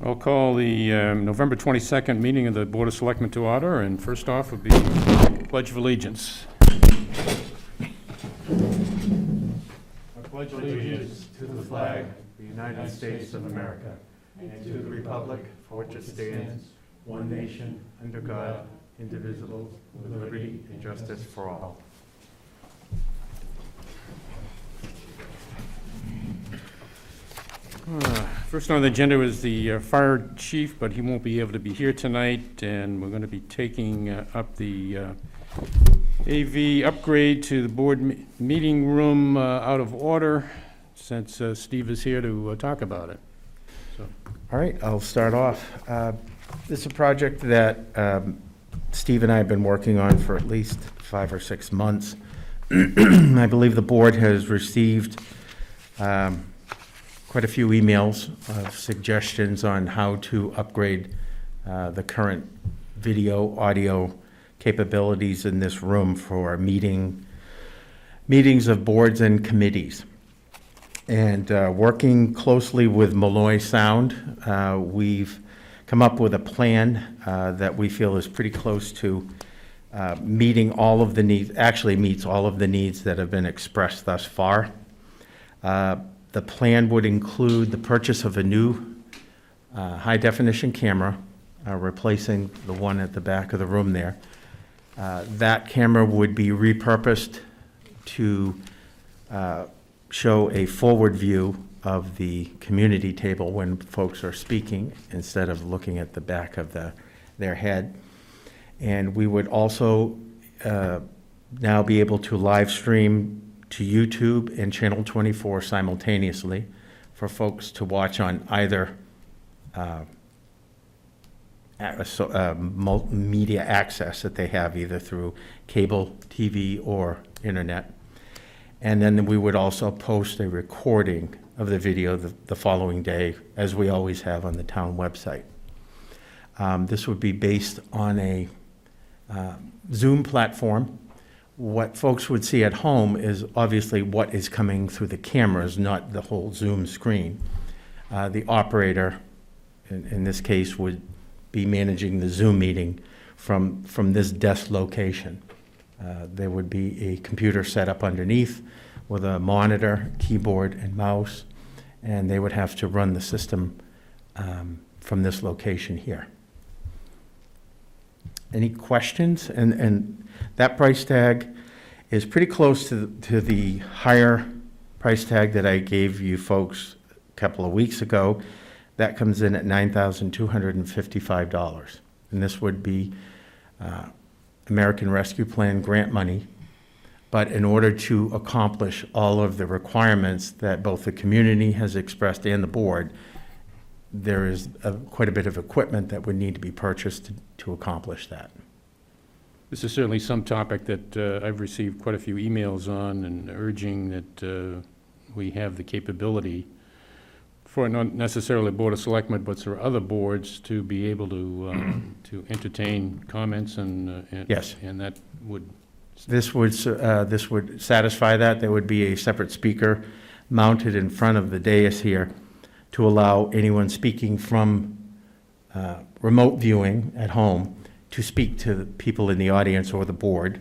I'll call the November 22nd meeting of the Board of Selectmen to order, and first off would be Pledge of Allegiance. I pledge allegiance to the flag of the United States of America and to the republic for which it stands, one nation, under God, indivisible, with liberty and justice for all. First on the agenda is the fire chief, but he won't be able to be here tonight, and we're going to be taking up the AV upgrade to the board meeting room out of order, since Steve is here to talk about it. So. All right, I'll start off. This is a project that Steve and I have been working on for at least 5 or 6 months. I believe the board has received quite a few emails of suggestions on how to upgrade the current video, audio capabilities in this room for meetings of boards and committees. And working closely with Malloy Sound, we've come up with a plan that we feel is pretty close to meeting all of the needs, actually meets all of the needs that have been expressed thus far. The plan would include the purchase of a new high-definition camera, replacing the one at the back of the room there. That camera would be repurposed to show a forward view of the community table when folks are speaking, instead of looking at the back of their head. And we would also now be able to live stream to YouTube and Channel 24 simultaneously for folks to watch on either media access that they have, either through cable TV or internet. And then we would also post a recording of the video the following day, as we always have on the town website. This would be based on a Zoom platform. What folks would see at home is obviously what is coming through the cameras, not the whole Zoom screen. The operator, in this case, would be managing the Zoom meeting from this desk location. There would be a computer set up underneath with a monitor, keyboard, and mouse, and they would have to run the system from this location here. Any questions? And that price tag is pretty close to the higher price tag that I gave you folks a couple of weeks ago. That comes in at $9,255. And this would be American Rescue Plan grant money. But in order to accomplish all of the requirements that both the community has expressed and the board, there is quite a bit of equipment that would need to be purchased to accomplish that. This is certainly some topic that I've received quite a few emails on, and urging that we have the capability for not necessarily Board of Selectmen, but for other boards to be able to entertain comments and Yes. And that would. This would satisfy that. There would be a separate speaker mounted in front of the dais here to allow anyone speaking from remote viewing at home to speak to the people in the audience or the board.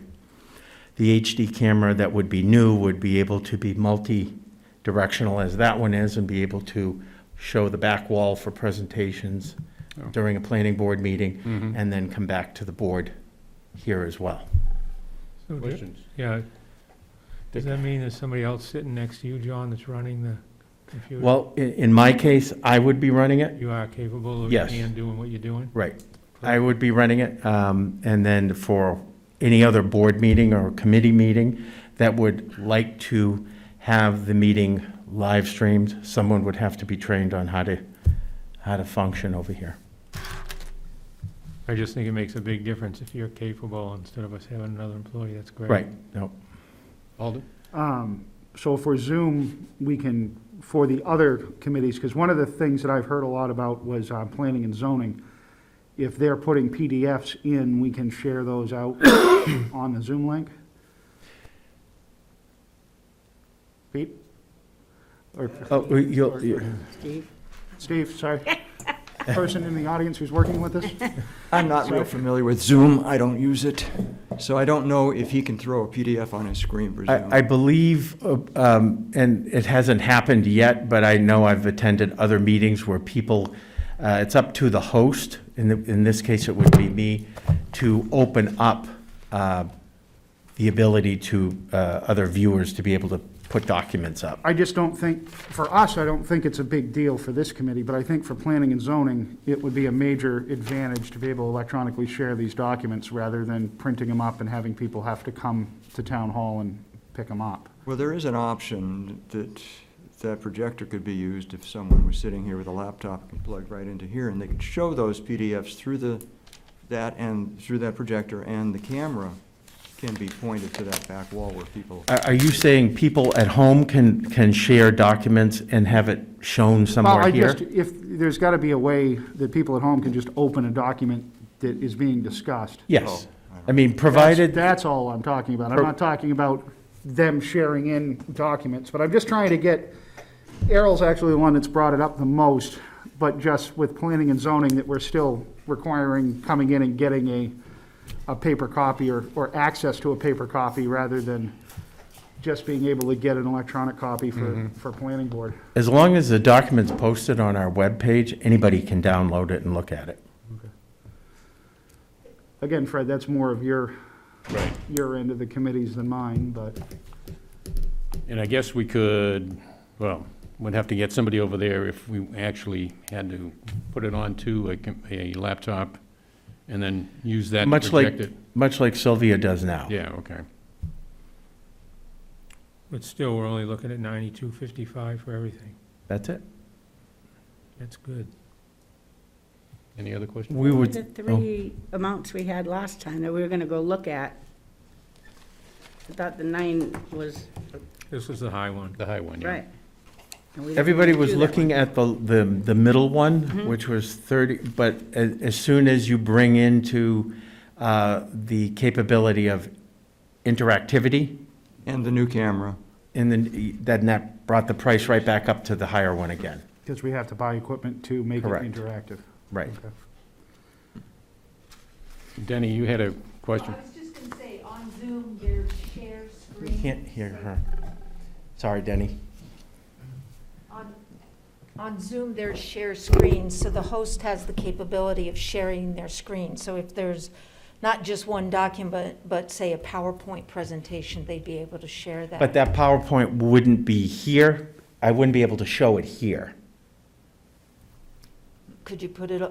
The HD camera that would be new would be able to be multi-directional, as that one is, and be able to show the back wall for presentations during a planning board meeting, and then come back to the board here as well. So Questions? Yeah. Does that mean there's somebody else sitting next to you, John, that's running the computer? Well, in my case, I would be running it. You are capable of Yes. doing what you're doing? Right. I would be running it. And then for any other board meeting or committee meeting that would like to have the meeting live streamed, someone would have to be trained on how to function over here. I just think it makes a big difference if you're capable instead of us having another employee. That's great. Right. No. Alden? So for Zoom, we can, for the other committees, because one of the things that I've heard a lot about was planning and zoning. If they're putting PDFs in, we can share those out on the Zoom link. Pete? Or Oh, Steve, sorry. person in the audience who's working with us? I'm not real familiar with Zoom. I don't use it. So I don't know if he can throw a PDF on his screen for Zoom. I believe, and it hasn't happened yet, but I know I've attended other meetings where people, it's up to the host, in this case it would be me, to open up the ability to other viewers to be able to put documents up. I just don't think, for us, I don't think it's a big deal for this committee, but I think for planning and zoning, it would be a major advantage to be able to electronically share these documents rather than printing them up and having people have to come to town hall and pick them up. Well, there is an option that that projector could be used if someone was sitting here with a laptop and plugged right into here, and they could show those PDFs through that projector, and the camera can be pointed to that back wall where people. Are you saying people at home can share documents and have it shown somewhere here? If, there's got to be a way that people at home can just open a document that is being discussed. Yes. Oh, I mean, provided, That's all I'm talking about. I'm not talking about them sharing in documents, but I'm just trying to get, Errol's actually the one that's brought it up the most, but just with planning and zoning, that we're still requiring coming in and getting a paper copy or access to a paper copy rather than just being able to get an electronic copy for planning board. as long as the document's posted on our webpage, anybody can download it and look at it. Again, Fred, that's more of your Right. end of the committees than mine, but And I guess we could, well, we'd have to get somebody over there if we actually had to put it onto a laptop and then use that to Much like- project it. Much like Sylvia does now. Yeah, okay. But still, we're only looking at 92.55 for everything. That's it. That's good. Any other questions? We would, The three amounts we had last time that we were gonna go look at, I thought the 9 was, This was the high one. The high one, yeah. right. And we didn't everybody do was that looking one. at the middle one, which was 30, but as soon as you bring into the capability of interactivity, And the new camera. and then that brought the price right back up to the higher one again. because we have to buy equipment to make it Correct. interactive. Right. Okay. Denny, you had a question? I was just going to say, on Zoom, there's share We screen. can't hear her. Sorry, Denny. On Zoom, there's share screen, so the host has the capability of sharing their screen. So if there's not just one document, but say a PowerPoint presentation, they'd be able to share that. But that PowerPoint wouldn't be here. I wouldn't be able to show it here. Could you put it,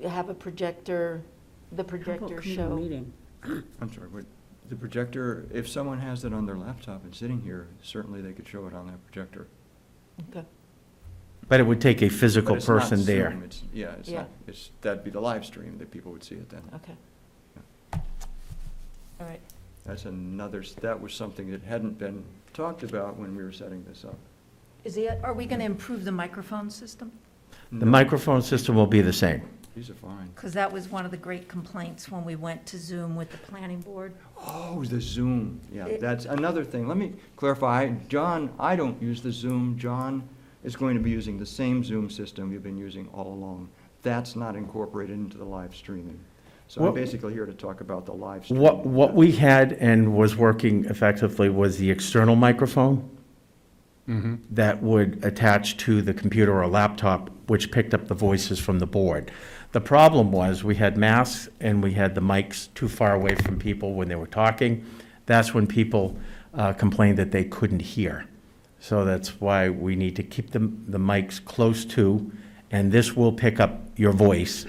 have a projector, the How about projector community show? meeting? I'm sorry, what, the projector, if someone has it on their laptop and sitting here, certainly they could show it on that projector. Okay. But it would take a But physical it's not person there. Zoom, it's, yeah, it's Yeah. not, it's, that'd be the live stream that people would see it then. Okay. All right. That's another, that was something that hadn't been talked about when we were setting this up. Are we going to improve the microphone system? The microphone system will be the same. These are fine. Because that was one of the great complaints when we went to Zoom with the planning board. Oh, the Zoom, yeah, It- that's another thing. Let me clarify, John, I don't use the Zoom. John is going to be using the same Zoom system you've been using all along. That's not incorporated into the live streaming. So I'm What- basically here to talk about the live streaming. What we had and was working effectively was the external microphone Mm-hmm. that would attach to the computer or laptop, which picked up the voices from the board. The problem was, we had masks and we had the mics too far away from people when they were talking. That's when people complained that they couldn't hear. So that's why we need to keep the mics close to, and this will pick up your voice,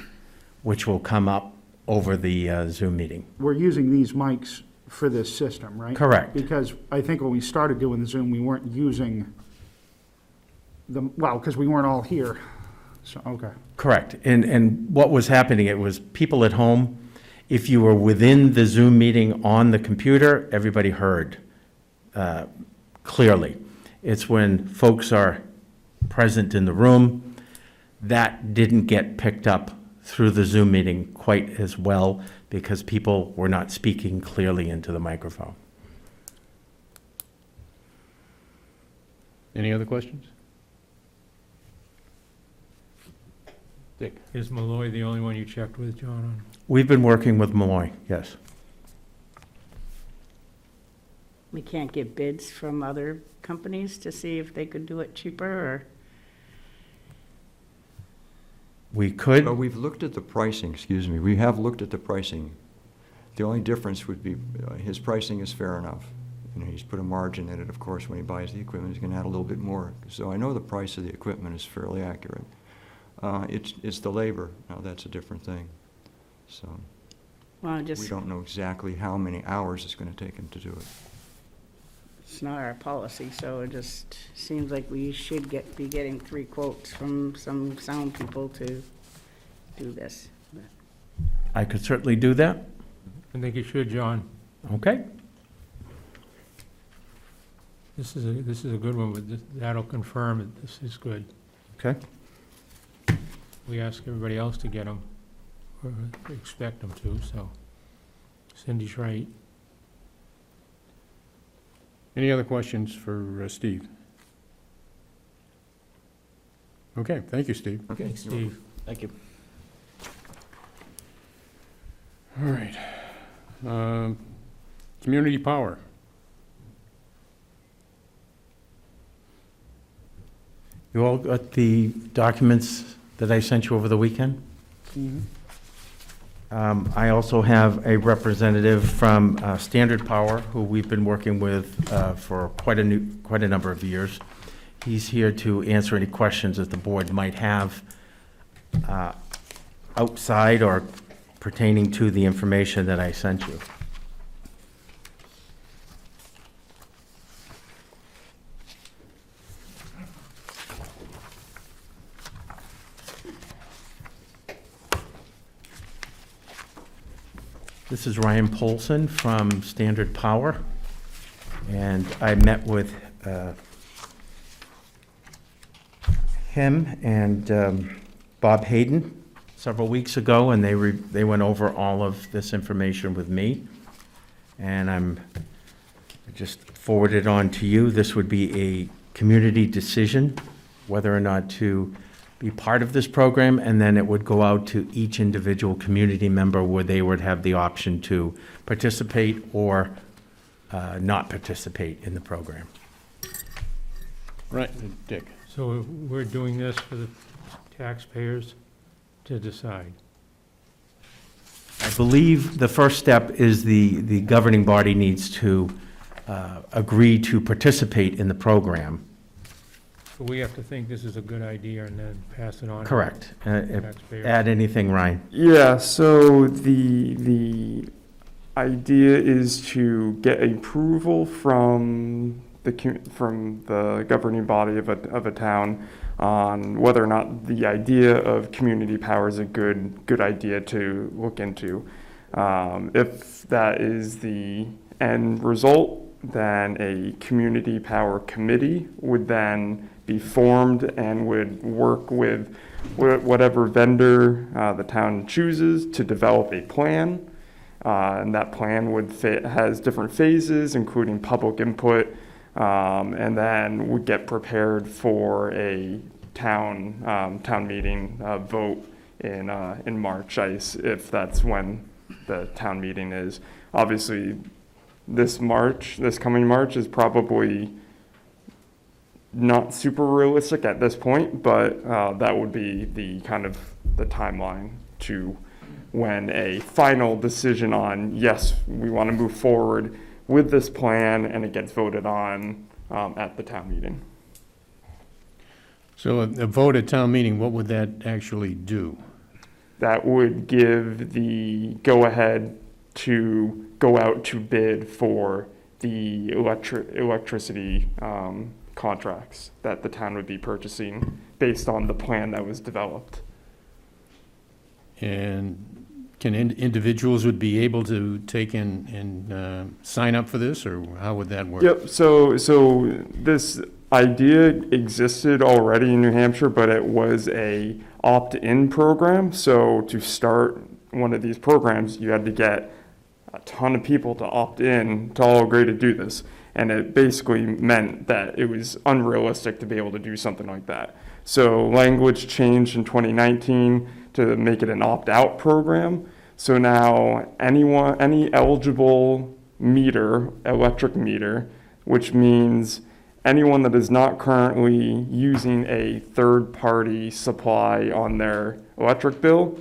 which will come up over the Zoom meeting. We're using these mics for this system, right? Correct. Because I think when we started doing the Zoom, we weren't using because we weren't all here. So, okay. Correct. And what was happening, it was people at home, if you were within the Zoom meeting on the computer, everybody heard clearly. It's when folks are present in the room, that didn't get picked up through the Zoom meeting quite as well because people were not speaking clearly into the microphone. Any other questions? Dick? Is Malloy the only one you checked with, John, on? We've been working with Malloy, yes. We can't get bids from other companies to see if they could do it cheaper, or? We could, But we've looked at the pricing, excuse me, we have looked at the pricing. The only difference would be, his pricing is fair enough. You know, he's put a margin in it, of course, when he buys the equipment, he's gonna add a little bit more. So I know the price of the equipment is fairly accurate. It's the labor, now that's a different thing. So, Well, we just, don't know exactly how many hours it's gonna take him to do it. it's not our policy, so it just seems like we should be getting 3 quotes from some sound people to do this. I could certainly do that. I think you should, John. Okay. This is a good one, but that'll confirm that this is good. Okay. We ask everybody else to get them, or expect them to, so Cindy's right. Any other questions for Steve? Okay, thank you, Steve. Okay. Steve, Thank you. All right. Community power. You all got the documents that I sent you over the weekend? I also have a representative from Standard Power, who we've been working with for quite a number of years. He's here to answer any questions that the board might have outside or pertaining to the information that I sent you. This is Ryan Polson from Standard Power, and I met with him and Bob Hayden several weeks ago, and they went over all of this information with me, and I just forwarded on to you. This would be a community decision whether or not to be part of this program, and then it would go out to each individual community member where they would have the option to participate or not participate in the program. Right, Dick. so we're doing this for the taxpayers to decide. I believe the first step is the governing body needs to agree to participate in the program. So we have to think this is a good idea and then pass it on. to Correct. the taxpayers. Add anything, Ryan? Yeah, so the idea is to get approval from the governing body of a town on whether or not the idea of community power is a good idea to look into. If that is the end result, then a community power committee would then be formed and would work with whatever vendor the town chooses to develop a plan. And that plan has different phases, including public input, and then would get prepared for a town meeting vote in March, if that's when the town meeting is. Obviously, this coming March is probably not super realistic at this point, but that would be the kind of the timeline to when a final decision on, yes, we want to move forward with this plan, and it gets voted on at the town meeting. So a vote at town meeting, what would that actually do? That would give the go-ahead to go out to bid for the electricity contracts that the town would be purchasing based on the plan that was developed. And can individuals would be able to take and sign up for this, or how would that work? Yep, so this idea existed already in New Hampshire, but it was a opt-in program. So to start one of these programs, you had to get a ton of people to opt in to all agree to do this. and it basically meant that it was unrealistic to be able to do something like that. So language changed in 2019 to make it an opt-out program. So now any eligible meter, electric meter, which means anyone that is not currently using a third-party supply on their electric bill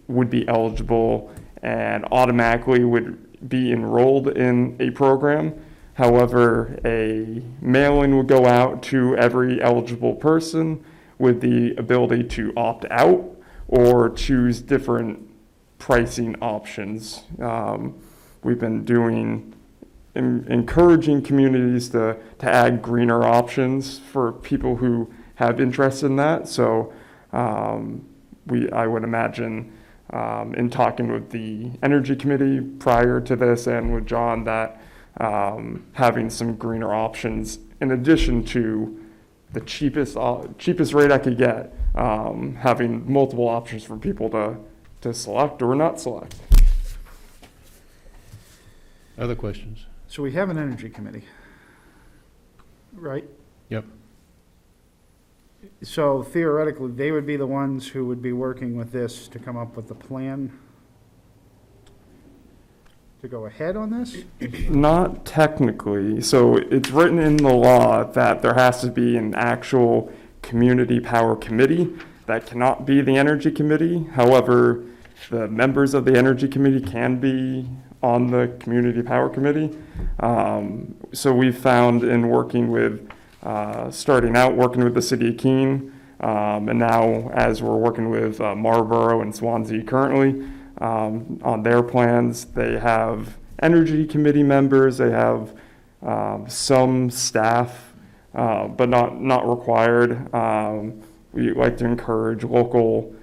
would be eligible and automatically would be enrolled in a program. However, a mailing would go out to every eligible person with the ability to opt out or choose different pricing options. We've been encouraging communities to add greener options for people who have interest in that. So I would imagine in talking with the Energy Committee prior to this and with John that having some greener options in addition to the cheapest rate I could get, having multiple options for people to select or not select. Other questions? So we have an energy committee, right? Yep. So theoretically, they would be the ones who would be working with this to come up with the plan to go ahead on this? Not technically. So it's written in the law that there has to be an actual community power committee. That cannot be the Energy Committee. However, the members of the Energy Committee can be on the Community Power Committee. So we found in working with, starting out working with the City of Keene, and now as we're working with Marlborough and Swansea currently, on their plans, they have Energy Committee members, they have some staff, but not required. We like to encourage local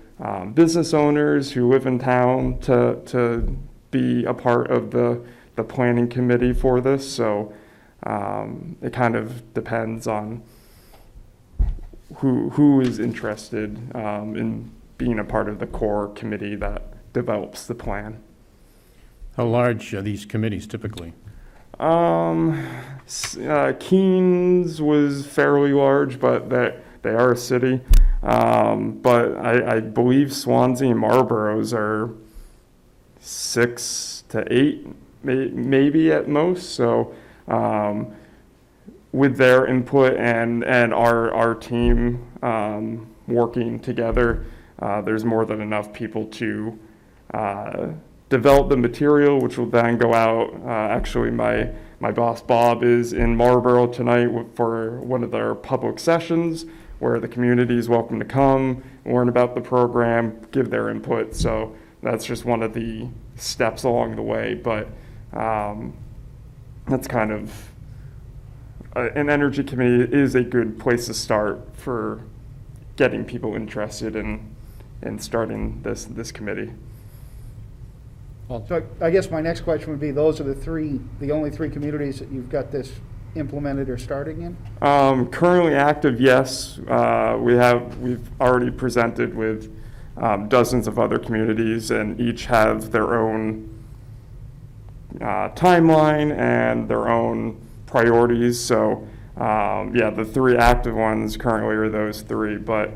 business owners who live in town to be a part of the planning committee for this. So it kind of depends on who is interested in being a part of the core committee that develops the plan. How large are these committees typically? Keene's was fairly large, but they are a city. But I believe Swansea and Marlborough's are 6 to 8, maybe at most. So with their input and our team working together, there's more than enough people to develop the material, which will then go out. Actually, my boss Bob is in Marlborough tonight for one of their public sessions where the community is welcome to come, learn about the program, give their input. So that's just one of the steps along the way. But that's kind of, an energy committee is a good place to start for getting people interested in starting this committee. So I guess my next question would be, those are the only three communities that you've got this implemented or starting in? Currently active, yes. We've already presented with dozens of other communities, and each have their own timeline and their own priorities. So the 3 active ones currently are those 3, but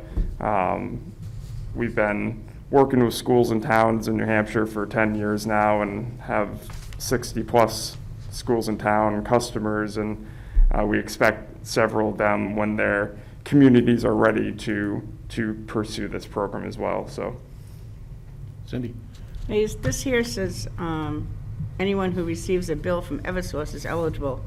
we've been working with schools and towns in New Hampshire for 10 years now and have 60 plus schools in town and customers, and we expect several of them when their communities are ready to pursue this program as well. So, Cindy? This here says anyone who receives a bill from Eversource is eligible.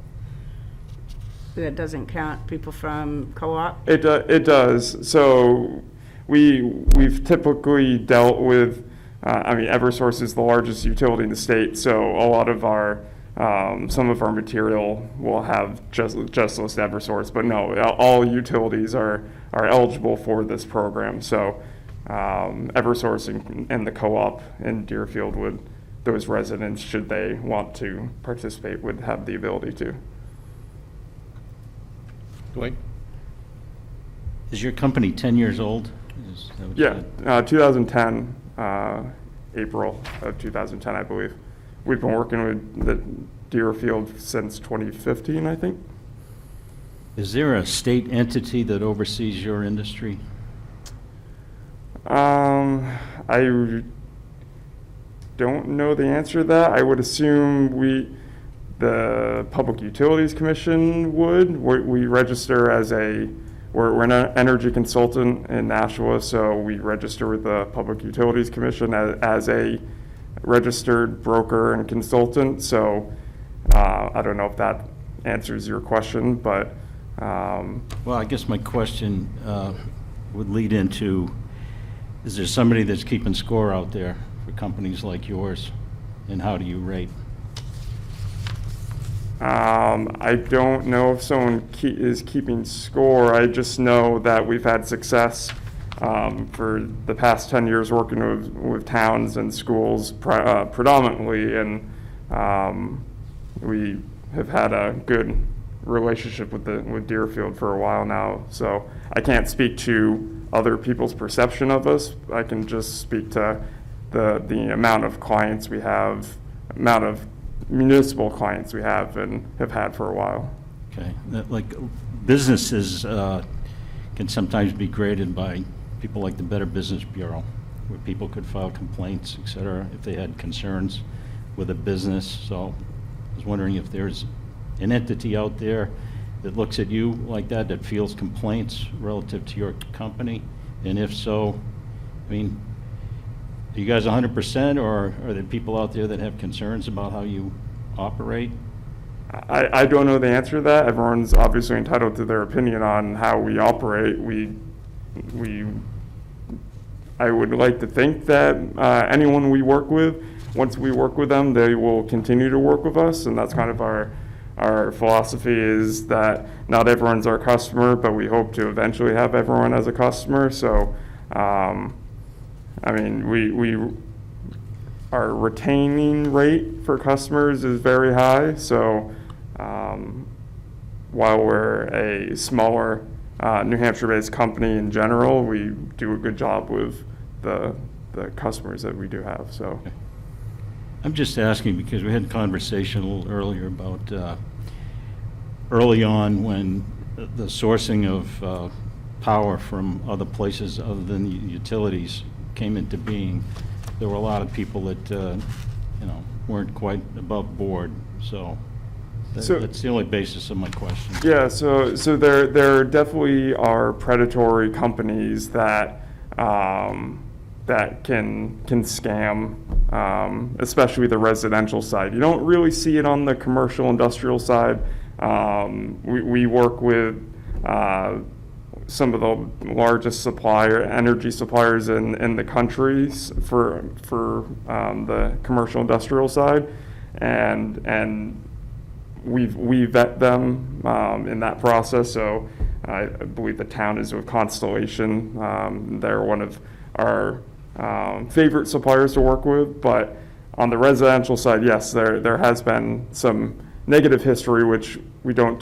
That doesn't count people from co-op? It does. So we've typically dealt with, Eversource is the largest utility in the state, so a lot of our some of our material will have just list Eversource, but no, all utilities are eligible for this program. So Eversource and the co-op in Deerfield those residents, should they want to participate, would have the ability to. Dwight? Is your company 10 years old? Is that what you Yeah, said? 2010, April of 2010, I believe. We've been working with Deerfield since 2015, I think. Is there a state entity that oversees your industry? I don't know the answer to that. I would assume the Public Utilities Commission would. We register as we're an energy consultant in Nashua, so we register with the Public Utilities Commission as a registered broker and consultant. So I don't know if that answers your question, but Well, I guess my question would lead into, is there somebody that's keeping score out there for companies like yours? And how do you rate? I don't know if someone is keeping score. I just know that we've had success for the past 10 years working with towns and schools predominantly, and we have had a good relationship with Deerfield for a while now. So I can't speak to other people's perception of us. I can just speak to the amount of clients we have, amount of municipal clients we have and have had for a while. Okay, like businesses can sometimes be graded by people like the Better Business Bureau, where people could file complaints, et cetera, if they had concerns with a business. So I was wondering if there's an entity out there that looks at you like that fields complaints relative to your company? And if so, I mean, are you guys 100%, or are there people out there that have concerns about how you operate? I don't know the answer to that. Everyone's obviously entitled to their opinion on how we operate. I would like to think that anyone we work with, once we work with them, they will continue to work with us, and that's kind of our philosophy, is that not everyone's our customer, but we hope to eventually have everyone as a customer. So, I mean, our retaining rate for customers is very high. So, while we're a smaller New Hampshire-based company in general, we do a good job with the customers that we do have. So. I'm just asking because we had a conversation a little earlier about early on when the sourcing of power from other places other than the utilities came into being. There were a lot of people that weren't quite above board. So that's the only basis of my question. Yeah, so there definitely are predatory companies that that can scam, especially the residential side. You don't really see it on the commercial industrial side. We work with some of the largest energy suppliers in the countries for the commercial industrial side, and we vet them in that process. So I believe the town is with Constellation. They're one of our favorite suppliers to work with. But on the residential side, yes, there has been some negative history, which we haven't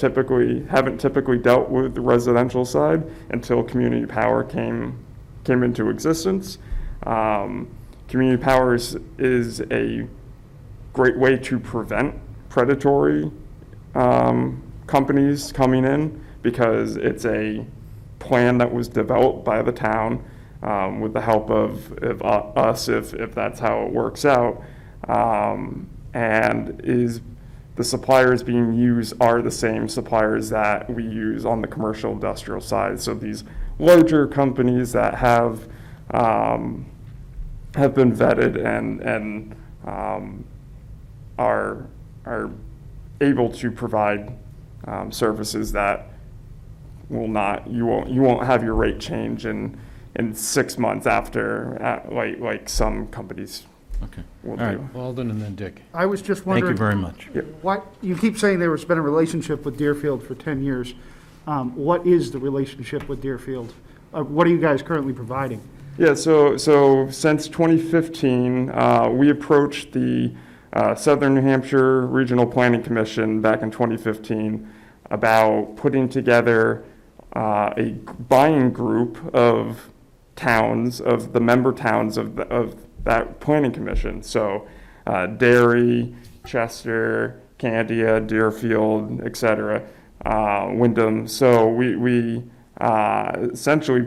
typically dealt with the residential side until community power came into existence. Community power is a great way to prevent predatory companies coming in, because it's a plan that was developed by the town with the help of us, if that's how it works out, and the suppliers being used are the same suppliers that we use on the commercial industrial side. So these larger companies that have been vetted and are able to provide services that you won't have your rate change in 6 months after, like some companies Okay. will All right. do. Walden and then Dick. I was just Thank you wondering, very much. you keep saying there's been a relationship with Deerfield for 10 years. What is the relationship with Deerfield? What are you guys currently providing? Yeah, so since 2015, we approached the Southern New Hampshire Regional Planning Commission back in 2015 about putting together a buying group of towns, of the member towns of that planning commission. So Derry, Chester, Candia, Deerfield, etc., Wyndham. So we essentially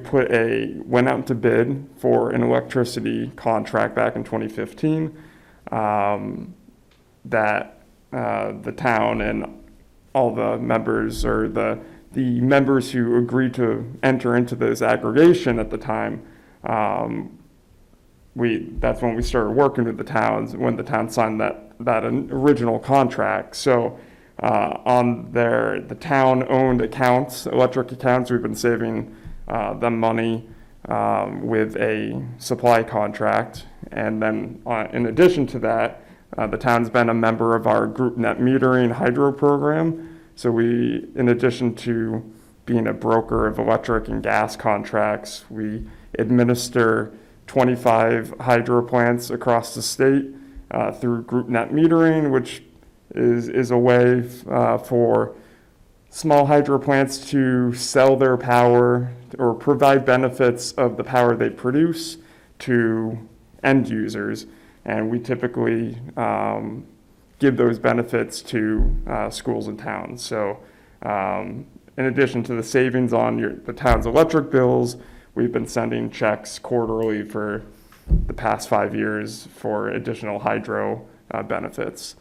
went out to bid for an electricity contract back in 2015 that the town and all the members, or the members who agreed to enter into this aggregation at the time, that's when we started working with the towns, when the town signed that original contract. So on the town-owned accounts, electric accounts, we've been saving them money with a supply contract. And then in addition to that, the town's been a member of our group net metering hydro program. So we, in addition to being a broker of electric and gas contracts, we administer 25 hydro plants across the state through group net metering, which is a way for small hydro plants to sell their power or provide benefits of the power they produce to end users. And we typically give those benefits to schools and towns. So in addition to the savings on the town's electric bills, we've been sending checks quarterly for the past 5 years for additional hydro benefits.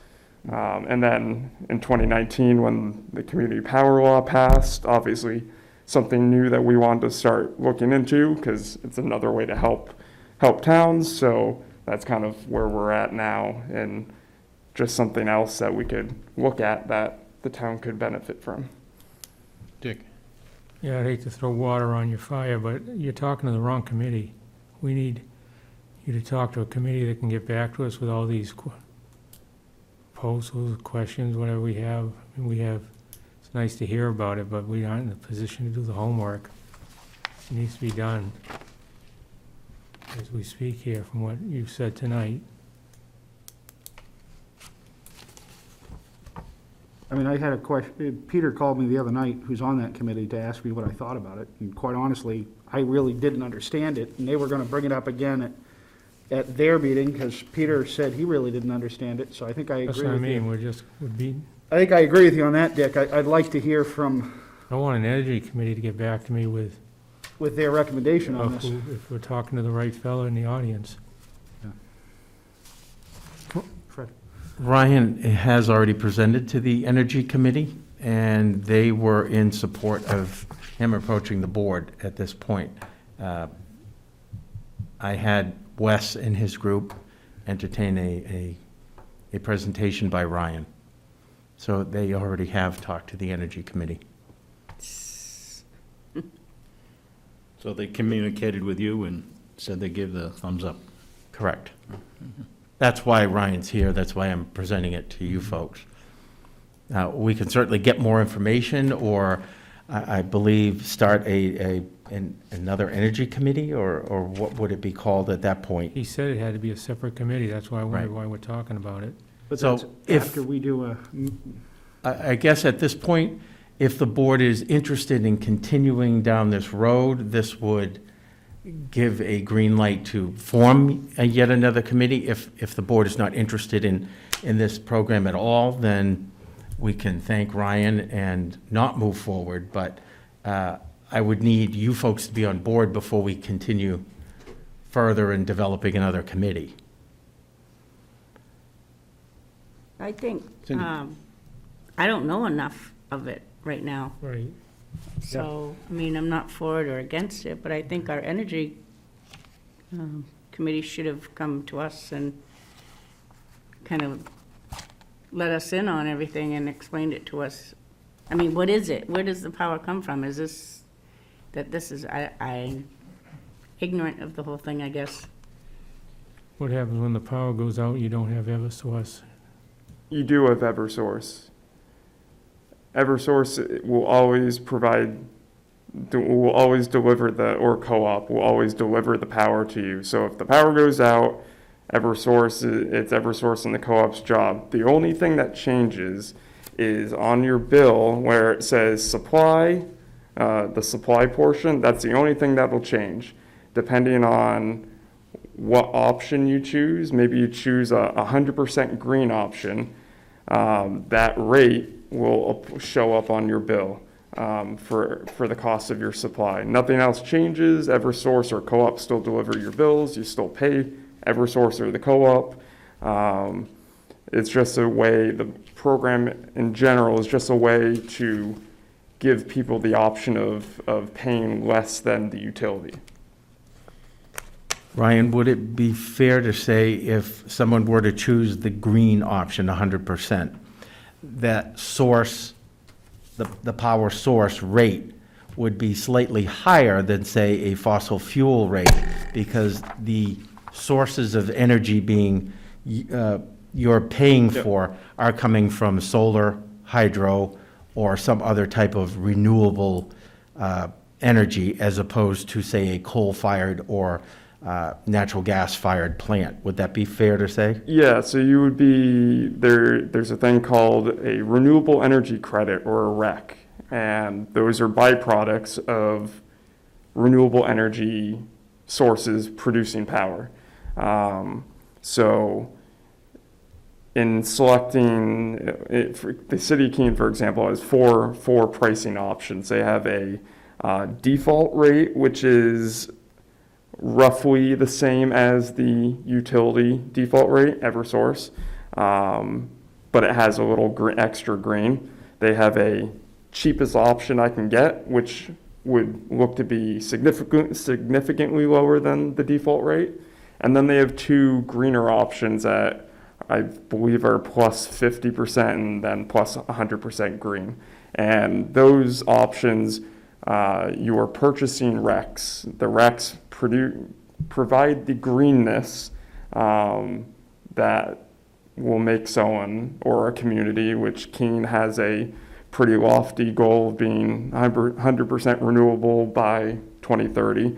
And then in 2019, when the community power law passed, obviously something new that we wanted to start looking into, because it's another way to help towns. So that's kind of where we're at now, and just something else that we could look at that the town could benefit from. Dick? Yeah, I'd hate to throw water on your fire, but you're talking to the wrong committee. We need you to talk to a committee that can get back to us with all these proposals, questions, whatever we have. I mean, it's nice to hear about it, but we aren't in a position to do the homework. It needs to be done as we speak here from what you've said tonight. I mean, I had a question, Peter called me the other night, who's on that committee, to ask me what I thought about it. And quite honestly, I really didn't understand it, and they were gonna bring it up again at their meeting, because Peter said he really didn't understand it, so I think I That's agree what I with you. mean, I think I agree with you on that, Dick. I'd like to hear from, I want an energy committee to get back to me with their recommendation on this. if we're talking to the right fellow in the audience. Fred. Ryan has already presented to the Energy Committee, and they were in support of him approaching the board at this point. I had Wes and his group entertain a presentation by Ryan. So they already have talked to the Energy Committee. So they communicated with you and said they gave the thumbs up. Correct. That's why Ryan's here. That's why I'm presenting it to you folks. We can certainly get more information, or I believe start another energy committee, or what would it be called at that point? He said it had to be a separate committee, that's why I wondered Right. why we're talking about it. But So that's if- after we do I guess at this point, if the board is interested in continuing down this road, this would give a green light to form yet another committee. If the board is not interested in this program at all, then we can thank Ryan and not move forward. But I would need you folks to be on board before we continue further in developing another committee. I think, Cindy. I don't know enough of it right now. Right. So, I mean, I'm not for it or against it, but I think our energy committee should have come to us and kind of let us in on everything and explained it to us. I mean, what is it? Where does the power come from? Is this, I'm ignorant of the whole thing, I guess. What happens when the power goes out, you don't have Eversource? You do have Eversource. Eversource will always deliver or co-op will always deliver the power to you. So if the power goes out, it's Eversource and the co-op's job. The only thing that changes is on your bill where it says supply, the supply portion, that's the only thing that will change. Depending on what option you choose, maybe you choose a 100% green option, that rate will show up on your bill for the cost of your supply. Nothing else changes. Eversource or co-op still deliver your bills. You still pay Eversource or the co-op. It's just a way, the program in general is just a way to give people the option of paying less than the utility. Ryan, would it be fair to say if someone were to choose the green option 100%, that source, the power source rate would be slightly higher than, say, a fossil fuel rate, because the sources of energy being you're paying for are coming from solar, hydro, or some other type of renewable energy, as opposed to, say, a coal-fired or natural gas-fired plant. Would that be fair to say? Yeah, so you would be, there's a thing called a renewable energy credit, or a REC, and those are byproducts of renewable energy sources producing power. So in selecting, for the city of Keene, for example, has four pricing options. They have a default rate, which is roughly the same as the utility default rate, Eversource, but it has a little extra green. They have a cheapest option I can get, which would look to be significantly lower than the default rate. And then they have two greener options that I believe are plus 50% and then plus 100% green. And those options, you are purchasing RECs. The RECs provide the greenness that will make someone or a community, which Keene has a pretty lofty goal of being 100% renewable by 2030.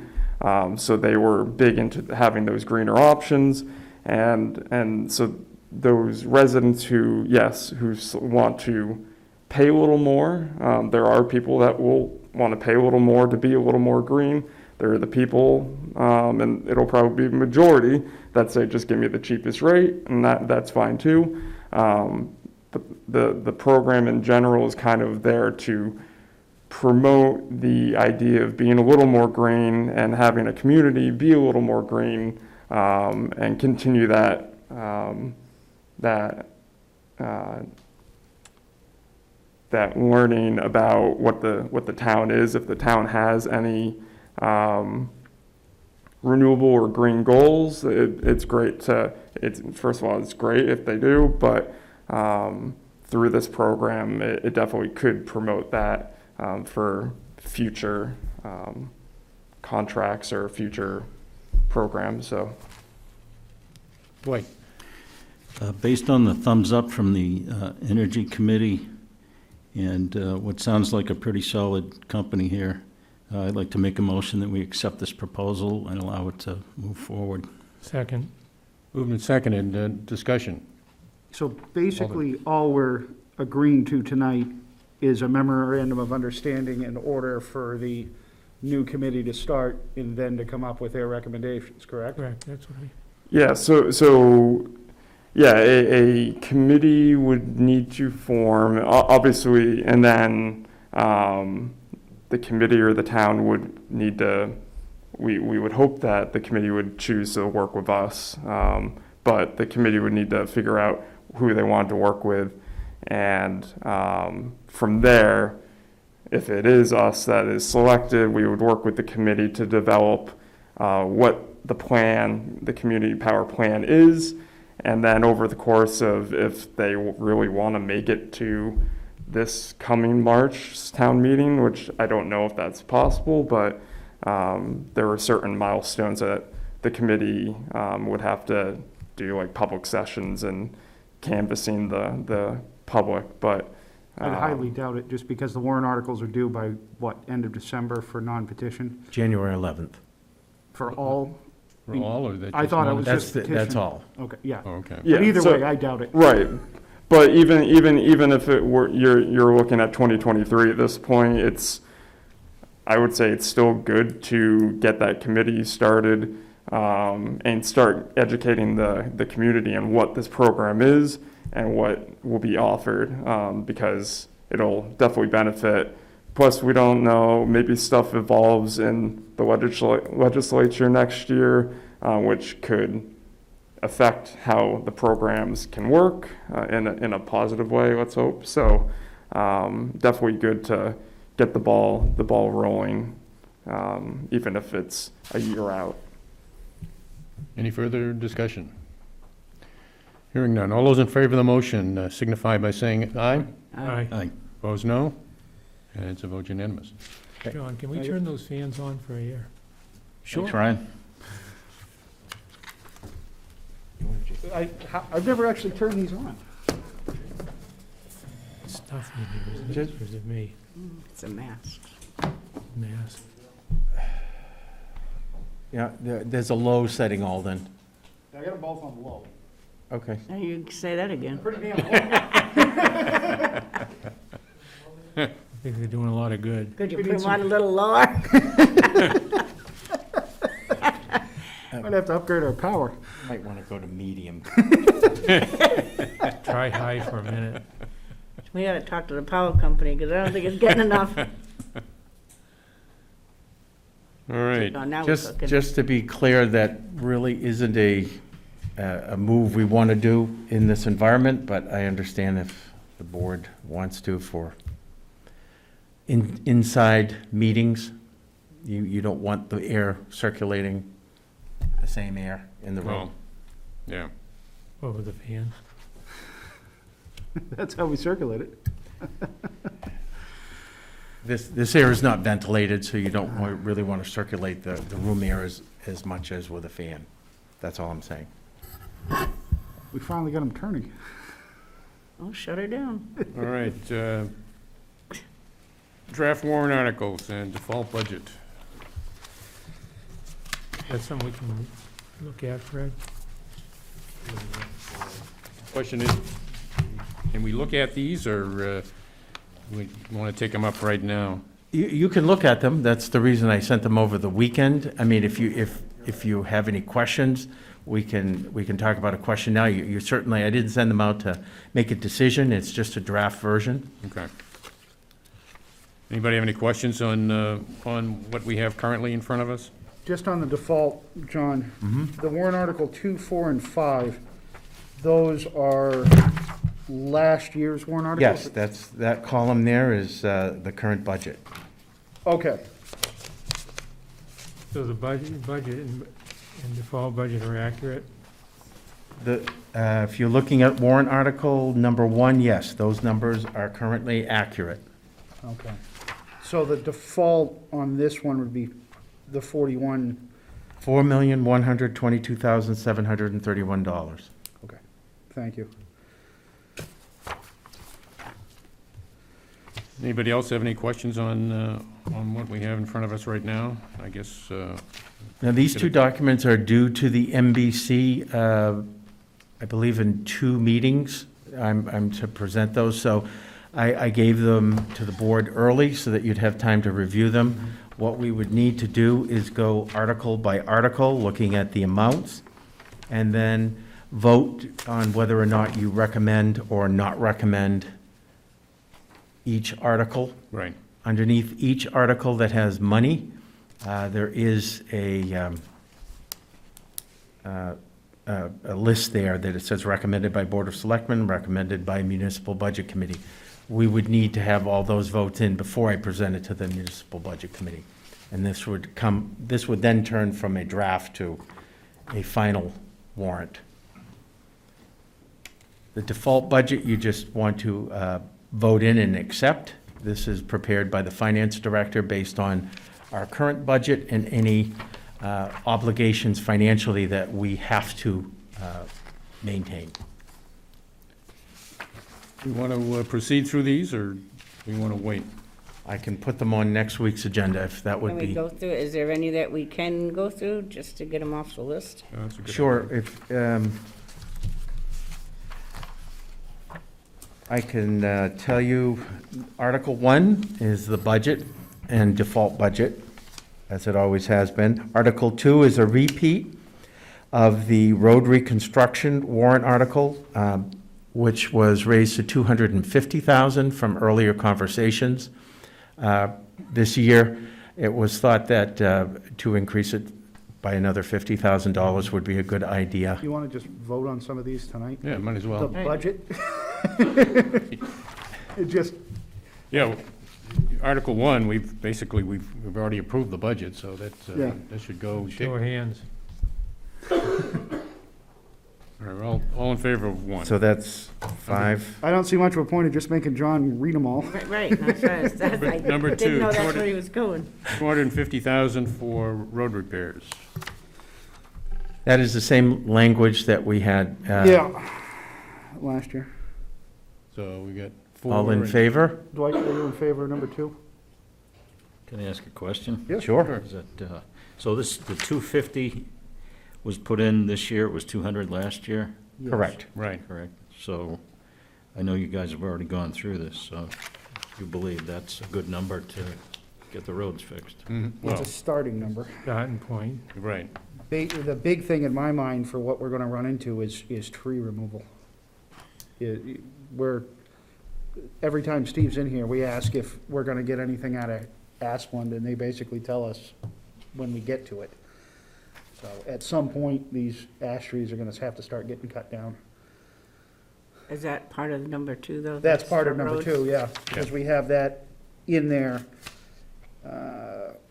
So they were big into having those greener options. And so those residents who want to pay a little more, there are people that will want to pay a little more to be a little more green. There are the people, and it'll probably be a majority, that say just give me the cheapest rate, and that's fine too. But the program in general is kind of there to promote the idea of being a little more green and having a community be a little more green, and continue that learning about what the town is. If the town has any renewable or green goals, it's great to, first of all, it's great if they do, but through this program, it definitely could promote that for future contracts or future programs, so. Boy, Based on the thumbs up from the Energy Committee and what sounds like a pretty solid company here, I'd like to make a motion that we accept this proposal and allow it to move forward. Second. moved and seconded, discussion. So basically, all we're agreeing to tonight is a memorandum of understanding in order for the new committee to start and then to come up with their recommendations, correct? Correct, that's what I, Yeah, a committee would need to form, obviously, and then the committee or the town would need to, we would hope that the committee would choose to work with us, but the committee would need to figure out who they wanted to work with, and from there, if it is us that is selected, we would work with the committee to develop what the plan, the community power plan is, and then over the course of, if they really want to make it to this coming March town meeting, which I don't know if that's possible, but there are certain milestones that the committee would have to do, like public sessions and canvassing the public, but I'd highly doubt it, just because the warrant articles are due by, what, end of December for non-petition? January 11th. For all? For all, or that I just thought it one? was That's, just that's petition. all. Okay, yeah. Oh, okay. yeah. But either so- way, I doubt it. Right, but even if it were, you're looking at 2023 at this point, I would say it's still good to get that committee started and start educating the community on what this program is and what will be offered, because it'll definitely benefit. Plus, we don't know, maybe stuff evolves in the legislature next year, which could affect how the programs can work in a positive way, let's hope. So definitely good to get the ball rolling, even if it's a year out. Any further discussion? Hearing none. All those in favor of the motion signify by saying aye. Aye. Aye. Opposed, no. And it's a vote unanimous. John, can we turn those fans on for a year? Thanks, Ryan. I've never actually turned these on. It's tough in here, isn't it? Or is it me? It's a mask. Mask. Yeah, there's a low setting, Alden. I got them both on low. Okay. Now you can say that again. Pretty damn low. I think they're doing a lot of good. Could you put them on a little lower? Might have to upgrade our power. Might want to go to medium. Try high for a minute. We gotta talk to the power company, because I don't think it's getting enough. All right. Oh, now we're Just, cooking. just to be clear, that really isn't a move we want to do in this environment, but I understand if the board wants to for inside meetings. You don't want the air circulating, the same air in the room. Well, yeah. Over the fan. That's how we circulate it. This air is not ventilated, so you don't really want to circulate the room air as much as with a fan. That's all I'm saying. We finally got them turning. Oh, shut her down. All right. Draft warrant articles and default budget. That's something we can look at, Fred? Question is, can we look at these, or we want to take them up right now? You can look at them. That's the reason I sent them over the weekend. I mean, if you have any questions, we can talk about a question now. You certainly, I didn't send them out to make a decision. It's just a draft version. Okay. Anybody have any questions on what we have currently in front of us? Just on the default, John, the warrant article 2, 4, and 5, those are last year's warrant articles? Yes, that column there is the current budget. Okay, So the budget and default budget are accurate? If you're looking at warrant article number 1, yes, those numbers are currently accurate. okay. So the default on this one would be the 41, $4,122,731. thank you. Anybody else have any questions on what we have in front of us right now? I guess, Now, these two documents are due to the MBC, I believe in 2 meetings. I'm to present those, so I gave them to the board early so that you'd have time to review them. What we would need to do is go article by article, looking at the amounts, and then vote on whether or not you recommend or not recommend each article. right. Underneath each article that has money, there is a list there that it says recommended by Board of Selectmen, recommended by Municipal Budget Committee. We would need to have all those votes in before I present it to the Municipal Budget Committee. And this would then turn from a draft to a final warrant. The default budget, you just want to vote in and accept. This is prepared by the Finance Director based on our current budget and any obligations financially that we have to maintain. We want to proceed through these, or we want to wait? I can put them on next week's agenda if that would Can we be. go through, is there any that we can go through, just to get them off the list? That's a good Sure, idea. if, I can tell you, Article 1 is the budget and default budget, as it always has been. Article 2 is a repeat of the road reconstruction warrant article. which was raised to 250,000 from earlier conversations. This year, it was thought that to increase it by another $50,000 would be a good idea. You want to just vote on some of these tonight? Yeah, might as The well. budget? It just, Yeah, Article 1, we've already approved the budget, so Yeah. that should go. Show of hands. All right, all in favor of 1? So that's 5. I don't see much of a point of just making John read them all. Right, that's right. I Number didn't two, know that's where he was going. 250,000 for road repairs. That is the same language that we had. Yeah, last year. So we got 4. All in favor? Dwight, are you in favor of number 2? Can I ask a question? Yeah. Sure. Is that, so the 250 was put in this year, it was 200 last year, Correct. Right. correct? So I know you guys have already gone through this, so you believe that's a good number to get the roads fixed. It's Well, a starting number. Starting point. right. The big thing in my mind for what we're gonna run into is tree removal. Every time Steve's in here, we ask if we're gonna get anything out of Asplund, and they basically tell us when we get to it. So at some point, these ash trees are gonna have to start getting cut down. Is that part of number 2, though? That's part of the number roads? 2, yeah, because we have that in there.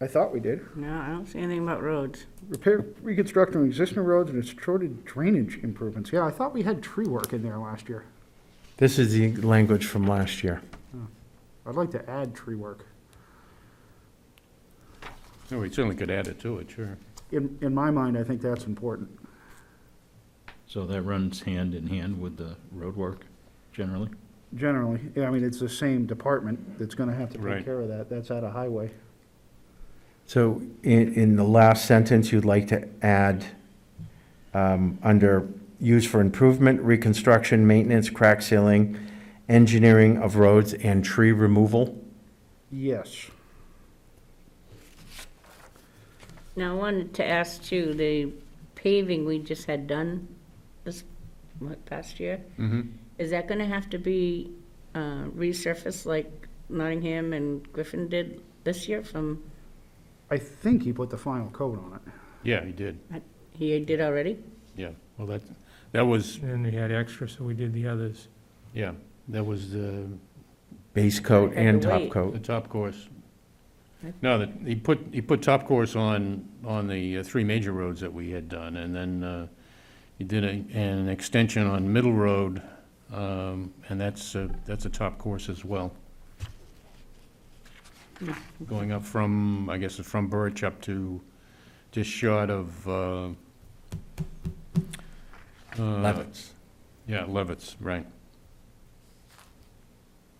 I thought we did. No, I don't see anything about roads. Repair, reconstructing existing roads and distorted drainage improvements. Yeah, I thought we had tree work in there last year. This is the language from last year. I'd like to add tree work. No, we certainly could add it to it, sure. In my mind, I think that's important. So that runs hand in hand with the road work generally? Generally, yeah, I mean, it's the same department that's gonna have to Right. take care of that. That's out of highway. So in the last sentence, you'd like to add, under use for improvement, reconstruction, maintenance, crack sealing, engineering of roads, and tree removal? Yes. Now, I wanted to ask too, the paving we just had done this, past year, Mm-hmm. is that gonna have to be resurfaced like Nottingham and Griffin did this year from, I think he put the final coat on it. Yeah, he did. he did already? Yeah, well, that was, And we had extra, so we did the others. yeah, that was the Base coat Had to and top wait. coat? top course. No, he put top course on the 3 major roads that we had done, and then he did an extension on Middle Road, and that's a top course as well. Going up from, I guess it's from Birch up to just short of, Levitts. Yeah, Levitts, right,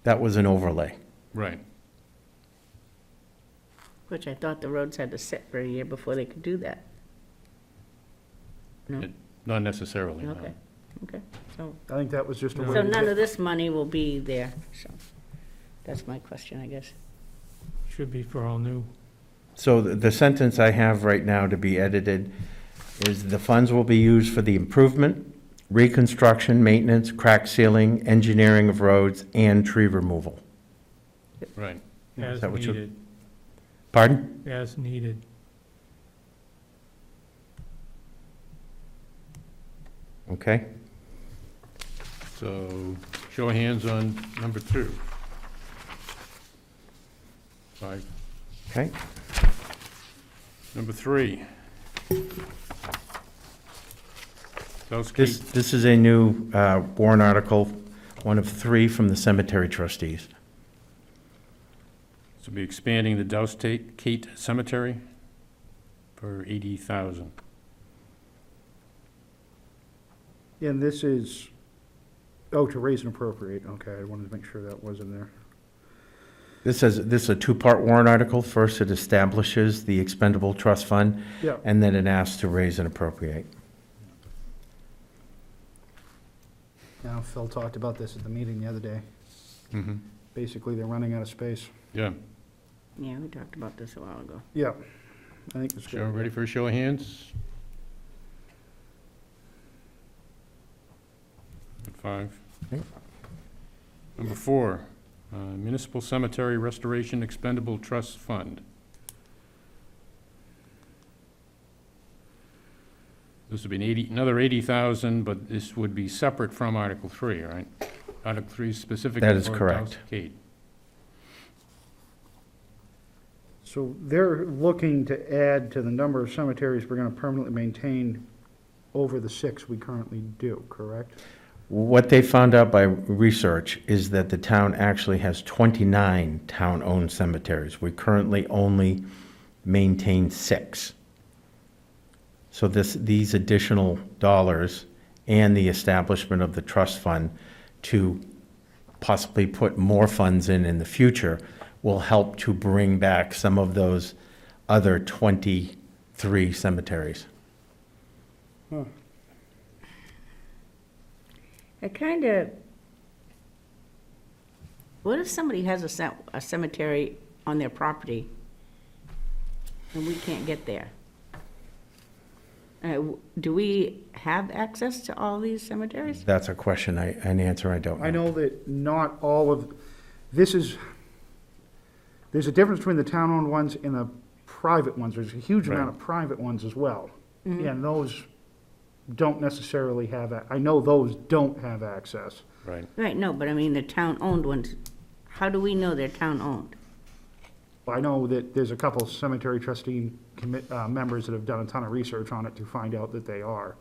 That was an overlay. right. Which I thought the roads had to sit for a year before they could do that. No? Not necessarily, no. Okay, okay, so, I think that was just a No. way so to none get- of this money will be there, so, that's my question, I guess. Should be for all new. So the sentence I have right now to be edited is the funds will be used for the improvement, reconstruction, maintenance, crack sealing, engineering of roads, and tree removal. Right. As that what you- needed, Pardon? as needed. Okay. So, show of hands on number 2. 5. Okay. Number 3. South This, Cape, this is a new warrant article, one of 3 from the cemetery trustees. to be expanding the Douse Kate Cemetery for 80,000. And this is, to raise and appropriate, okay, I wanted to make sure that was in there. This is a 2-part warrant article. First, it establishes the expendable trust fund, Yeah, and then it asks to raise and appropriate. now Phil talked about this at the meeting the other day. Mm-hmm. Basically, they're running out of space. Yeah, Yeah, we talked about this a while ago. Yeah, I think it's show, good. ready for a show of hands? At 5. Number 4, Municipal Cemetery Restoration Expendable Trust Fund. This would be another 80,000, but this would be separate from Article 3, right? Article 3 is specifically That is for correct. Kate. So they're looking to add to the number of cemeteries we're going to permanently maintain over the 6 we currently do, correct? What they found out by research is that the town actually has 29 town-owned cemeteries. We currently only maintain 6. So these additional dollars and the establishment of the trust fund to possibly put more funds in the future will help to bring back some of those other 23 cemeteries. What if somebody has a cemetery on their property and we can't get there? Do we have access to all these cemeteries? That's a question, an answer I don't know. I know that not all of, there's a difference between the town-owned ones and the private ones. There's a huge amount of private ones as well. And those don't necessarily have, I know those don't have access. Right. Right, no, but I mean, the town-owned ones, how do we know they're town-owned? I know that there's a couple cemetery trustee members that have done a ton of research on it to find out that they are.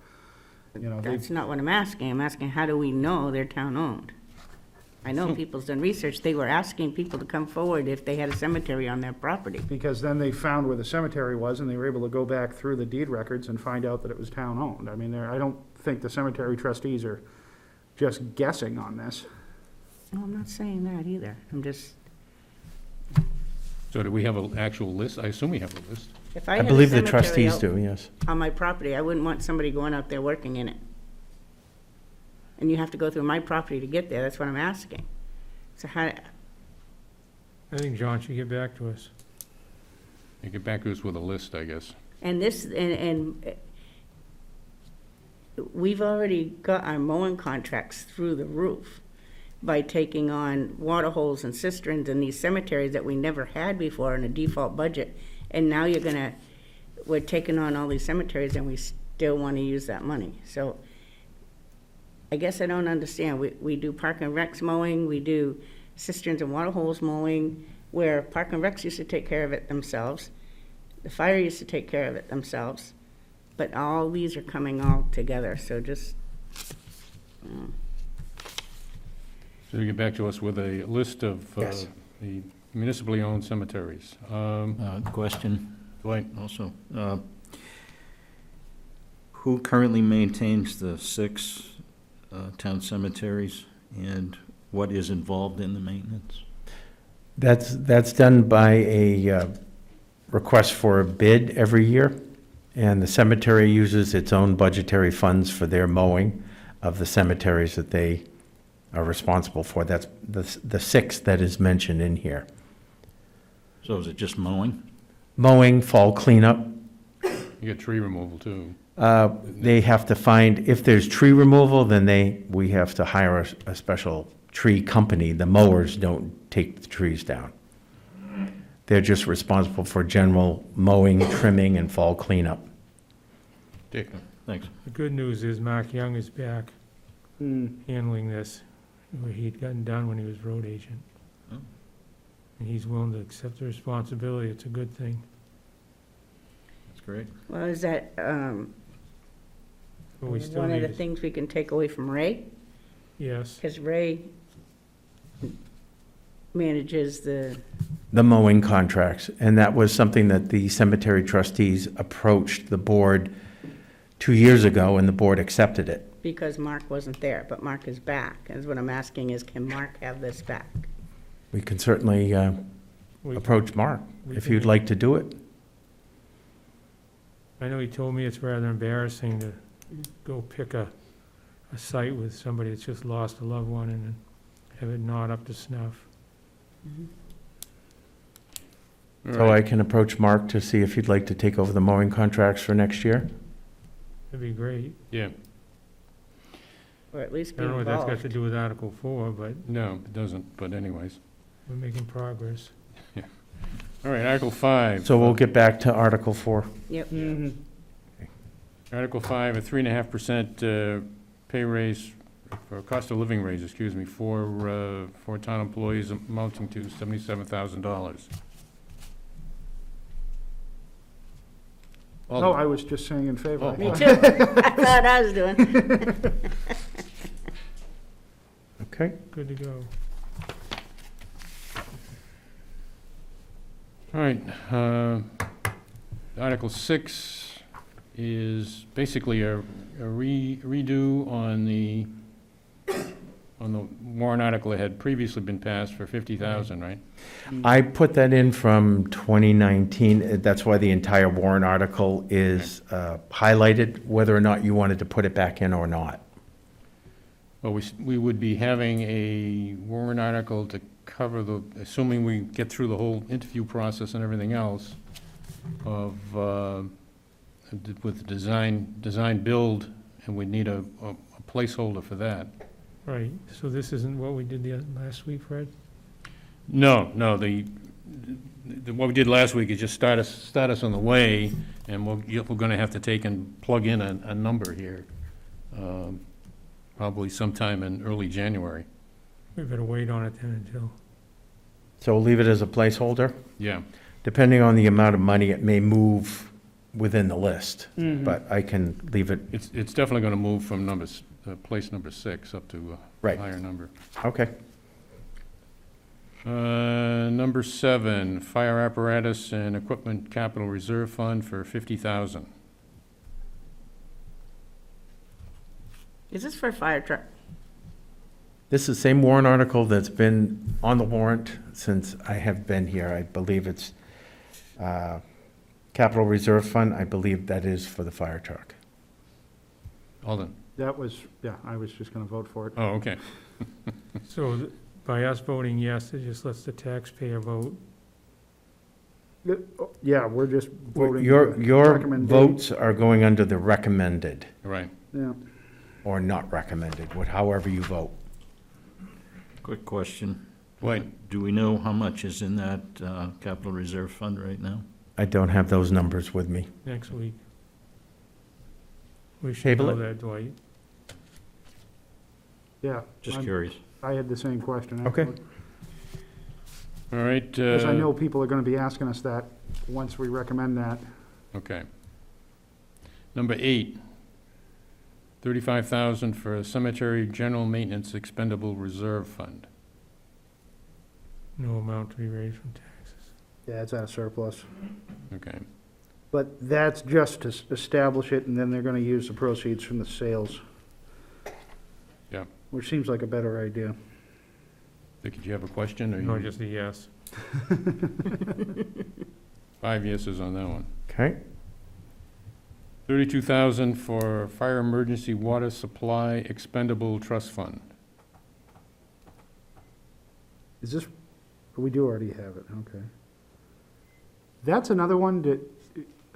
You know, That's not what I'm asking. I'm asking, how do we know they're town-owned? I know people's done research. They were asking people to come forward if they had a cemetery on their property. because then they found where the cemetery was, and they were able to go back through the deed records and find out that it was town-owned. I mean, I don't think the cemetery trustees are just guessing on this. No, I'm not saying that either. I'm just, So do we have an actual list? I assume we have a list. if I I had a believe the cemetery trustees out do, yes. on my property, I wouldn't want somebody going out there working in it. And you have to go through my property to get there. That's what I'm asking. So how, I think John should get back to us. You get back to us with a list, I guess. and this, and we've already got our mowing contracts through the roof by taking on water holes and cisterns in these cemeteries that we never had before in a default budget. And now we're taking on all these cemeteries and we still want to use that money. So I guess I don't understand. We do Park and Recs mowing, we do cisterns and water holes mowing, where Park and Recs used to take care of it themselves. The fire used to take care of it themselves. But all these are coming all together, so just, So you get back to us with a list of Yes. the municipally owned cemeteries. Question Dwight? also. Who currently maintains the 6 town cemeteries, and what is involved in the maintenance? That's done by a request for a bid every year, and the cemetery uses its own budgetary funds for their mowing of the cemeteries that they are responsible for. That's the 6 that is mentioned in here. So is it just mowing? Mowing, fall cleanup. You get tree removal, too. They have to find, if there's tree removal, then we have to hire a special tree company. The mowers don't take the trees down. They're just responsible for general mowing, trimming, and fall cleanup. Dick? Thanks. The good news is Mark Young is back handling this, where he'd gotten done when he was road agent. Oh. And he's willing to accept the responsibility. It's a good thing. That's great. well, is that, But we still one of need the to- things we can take away from Ray? Yes, Because Ray manages the, The mowing contracts, and that was something that the cemetery trustees approached the board 2 years ago, and the board accepted it. because Mark wasn't there, but Mark is back. Is what I'm asking is, can Mark have this back? We can certainly we- approach Mark, we if can- you'd like to do it. I know he told me it's rather embarrassing to go pick a site with somebody that's just lost a loved one and then have it not up to snuff. All So right. I can approach Mark to see if he'd like to take over the mowing contracts for next year. That'd be great. Yeah. or at least I be don't know what that's got involved. to do with Article 4, but No, it doesn't, but anyways. we're making progress. All right, Article 5. So we'll get back to Article 4. Yep. Article 5, a 3.5% pay raise, or cost of living raise, excuse me, for town employees amounting to $77,000. No, I was just saying in favor. Oh, Me too. I thought I was doing. Okay. Good to go. All right, Article 6 is basically a redo on the warrant article that had previously been passed for $50,000, right? I put that in from 2019. That's why the entire warrant article is highlighted, whether or not you wanted to put it back in or not. Well, we would be having a warrant article to cover assuming we get through the whole interview process and everything else with the design build, and we need a placeholder for that. Right, so this isn't what we did last week, Fred? No, what we did last week is just start us on the way, and we're gonna have to take and plug in a number here, probably sometime in early January. We better wait on it then until, So we'll leave it as a placeholder. Yeah, Depending on the amount of money, it may move within the list, Mhm. but I can leave it, it's definitely gonna move from place number 6 up to a Right. higher number. okay. Number 7, fire apparatus and equipment capital reserve fund for $50,000. Is this for a fire truck? This is the same warrant article that's been on the warrant since I have been here. I believe it's capital reserve fund. I believe that is for the fire truck. Alden? That was, yeah, I was just going to vote for it. Oh, okay. so by us voting yes, it just lets the taxpayer vote. Yeah, we're just voting. Your recommendation. votes are going under the recommended Right. Yeah. or not recommended, however you vote. Quick question. Wait, Do we know how much is in that capital reserve fund right now? I don't have those numbers with me. Next week. We should Table know it. that, Dwight. Yeah. Just I'm- curious. I had the same question. Okay. actually. all right. Because I know people are going to be asking us that once we recommend that. Okay. Number 8, $35,000 for a cemetery general maintenance expendable reserve fund. No amount to be raised from taxes. Yeah, it's out of surplus. Okay. But that's just to establish it, and then they're going to use the proceeds from the sales. Yeah. Which seems like a better idea. Vic, did you have a question, or No, you? just a yes. 5 yeses on that one. Okay. $32,000 for fire emergency water supply expendable trust fund. Is this, we do already have it, okay. That's another one that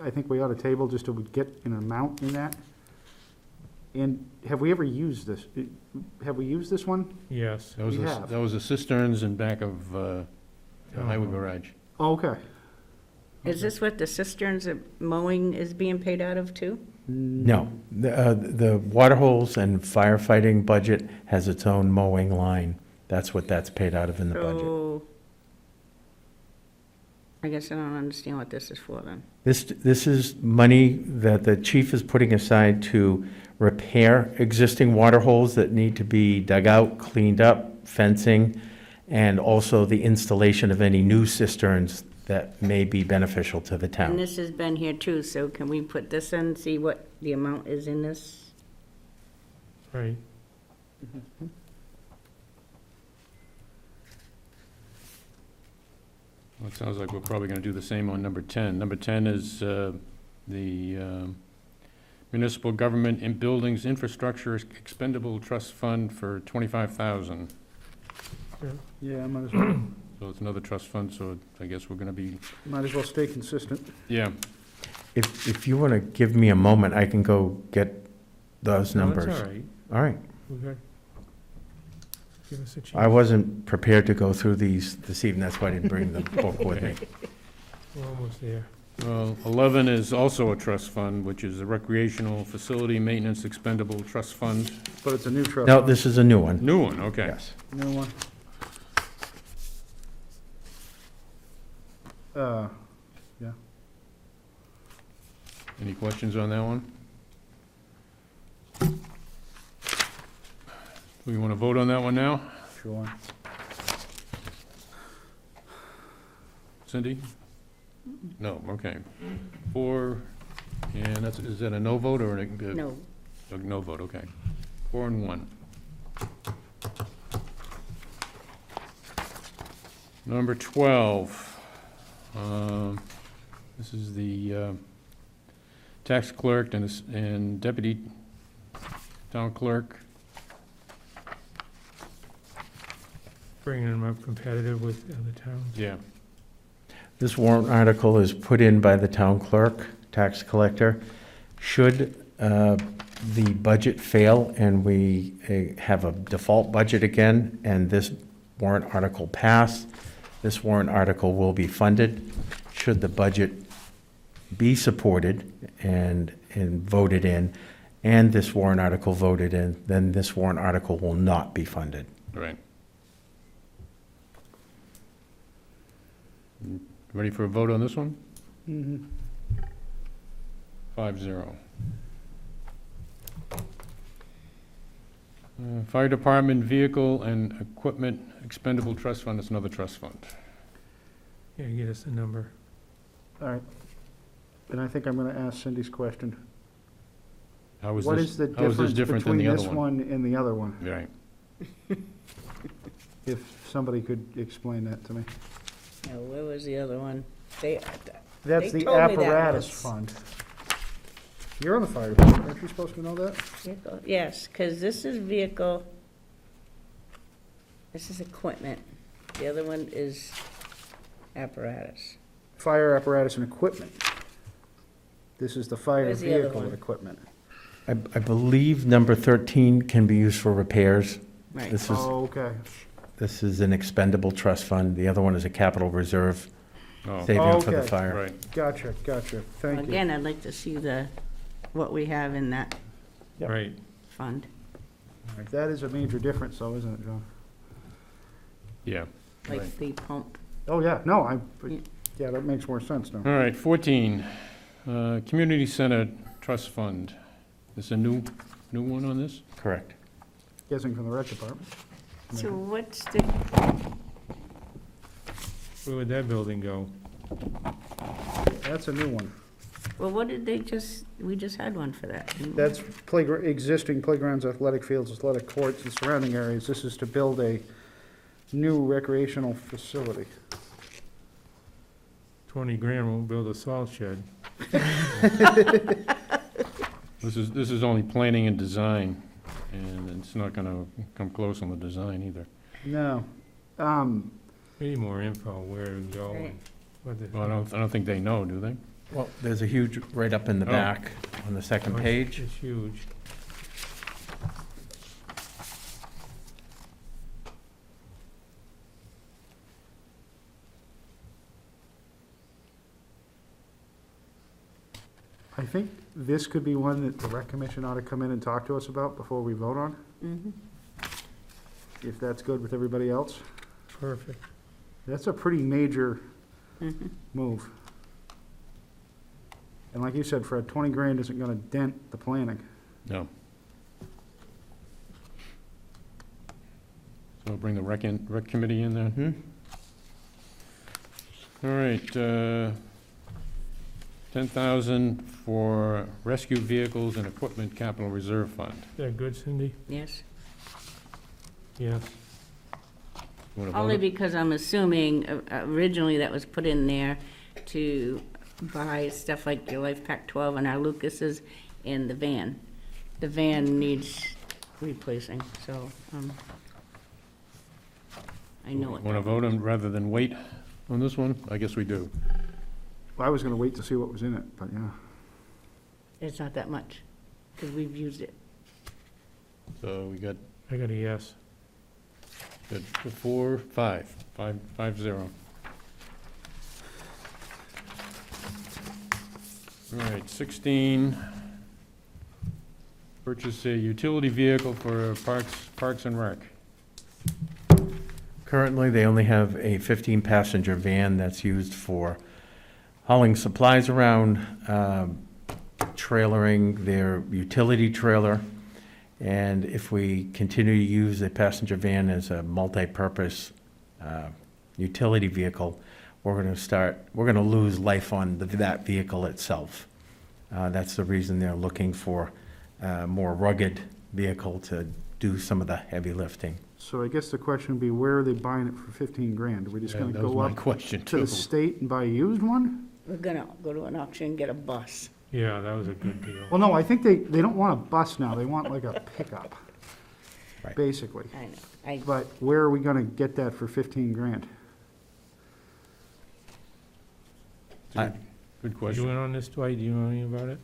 I think we ought to table just to get an amount in that. And have we ever used this? Have we used this one? Yes. That was We the- have. That was the cisterns in back of the highway Uh-huh. garage. Oh, okay. Is this what the cisterns of mowing is being paid out of too? No, the water holes and firefighting budget has its own mowing line. That's what that's paid out of in the budget. So, I guess I don't understand what this is for then. This is money that the chief is putting aside to repair existing water holes that need to be dug out, cleaned up, fencing, and also the installation of any new cisterns that may be beneficial to the And town. this has been here too, so can we put this in, see what the amount is in this? Right. Well, it sounds like we're probably going to do the same on number 10. Number 10 is the municipal government in buildings infrastructure expendable trust fund for $25,000. Yeah, might as well, So it's another trust fund, so I guess we're going to be, might as well stay consistent. yeah. If you want to give me a moment, I can go get those No, numbers. that's all right. All right. We got, give us a chance. I wasn't prepared to go through these this evening, that's why I didn't bring the book with me. We're almost there. Well, 11 is also a trust fund, which is a Recreational Facility Maintenance Expendable Trust Fund. But it's a new trust. No, fund. this is a new one. New one, okay. Yes. New one. Yeah. Any questions on that one? Do we want to vote on that one now? Sure. Cindy? No, okay. 4, and that's, is that a no vote or a? No, A no vote, okay. 4 and 1. Number 12. This is the tax clerk and deputy town clerk. Bringing them up competitive with other towns. Yeah. This warrant article is put in by the town clerk, tax collector. Should the budget fail and we have a default budget again, and this warrant article pass, this warrant article will be funded. Should the budget be supported and voted in, and this warrant article voted in, then this warrant article will not be funded. Right. Ready for a vote on this one? Mm-hmm. 5-0. Fire Department Vehicle and Equipment Expendable Trust Fund, that's another trust fund. Yeah, get us a number. All right. And I think I'm gonna ask Cindy's question. How is What this, is the how is this difference different than between the this other one? one and the other one? Right. If somebody could explain that to me. no, where was the other one? They, That's They the told me that apparatus once. fund. You're on the fire department, aren't you supposed to know that? vehicle, yes, because this is vehicle, this is equipment. The other one is apparatus. Fire apparatus and equipment. This is the fire Where's the other vehicle one? and equipment. I believe number 13 can be used for repairs. Right. This is, Oh, okay. this is an expendable trust fund. The other one is a capital reserve Oh, saving for the Okay. fire. right. Gotcha. Thank you. Again, I'd like to see what we have in that Yep. Right. fund, All right, that is a major difference though, isn't it, John? Yeah. like Right. the pump. Oh, yeah, no, Yeah. yeah, that makes more sense now. All right, 14, Community Center Trust Fund. Is a new one on this? Correct. Guessing from the rec department. So what's the, Where would that building go? That's a new one. well, what did we just had one for that. didn't we? That's existing playgrounds, athletic fields, athletic courts, and surrounding areas. This is to build a new recreational facility. 20 grand won't build a salt shed. This is only planning and design, and it's not gonna come close on the design either. No. We need more info, where to go, Right. and what the. Well, I don't think they know, do they? Well, there's a huge, right up in the Oh. back, on the second Oh, page. It's huge. I think this could be one that the rec commission ought to come in and talk to us about before we vote on, Mhm. if that's good with everybody else. Perfect. That's a pretty major Mhm. move. And like you said, Fred, 20 grand isn't gonna dent the planning. No. So we'll bring the rec committee in there. Hmm? All right, 10,000 for rescue vehicles and equipment capital reserve fund. Is that good, Cindy? Yes, Yes. You wanna vote only it? because I'm assuming originally that was put in there to buy stuff like your Life Pack 12 and our Lucases and the van. The van needs replacing, so, I know it. Want to vote on, rather than wait on this one? I guess we do. Well, I was gonna wait to see what was in it, but yeah. It's not that much, because we've used it. So we got I got a yes. 4, 5, 0. All right, 16, purchase a utility vehicle for Parks and Rec. Currently, they only have a 15-passenger van that's used for hauling supplies around, trailering their utility trailer. And if we continue to use a passenger van as a multi-purpose utility vehicle, we're going to lose life on that vehicle itself. That's the reason they're looking for a more rugged vehicle to do some of the heavy lifting. So I guess the question would be, where are they buying it for 15 grand? Are we just Yeah, gonna that was go my up question, to the too. state and buy a used one? We're gonna go to an auction and get a bus. Yeah, that was a good deal. Well, no, I think they don't want a bus now, they want like a pickup, Right. basically. I know. I, But where are we gonna get that for 15 grand? Good You question. in on this, Dwight? Do you know anything about it?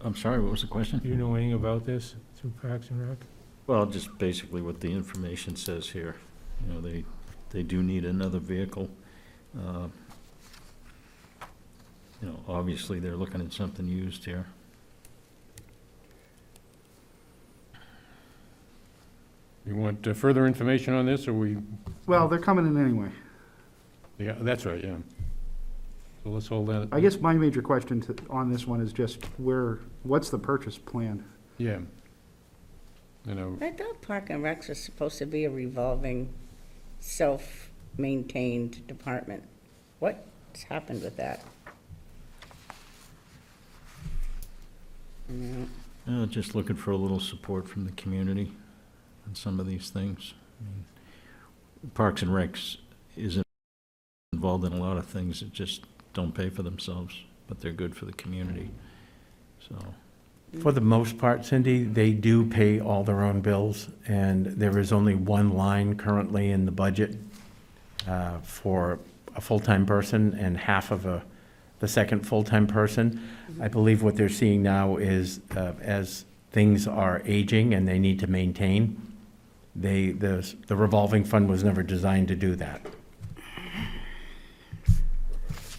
I'm sorry, what was the question? Do you know anything about this through Parks and Rec? Well, just basically what the information says here. You know, they do need another vehicle. You know, obviously, they're looking at something used here. You want further information on this, or we, Well, they're coming in anyway. yeah, that's right, yeah. So let's hold that. I guess my major question on this one is just what's the purchase plan? Yeah. You know, I thought Park and Recs was supposed to be a revolving, self-maintained department. What's happened with that? No. Just looking for a little support from the community on some of these things. I mean, Parks and Recs is involved in a lot of things that just don't pay for themselves, but they're good for the community, so. For the most part, Cindy, they do pay all their own bills, and there is only one line currently in the budget for a full-time person and half of the second full-time person. I believe what they're seeing now is as things are aging and they need to maintain, the revolving fund was never designed to do that.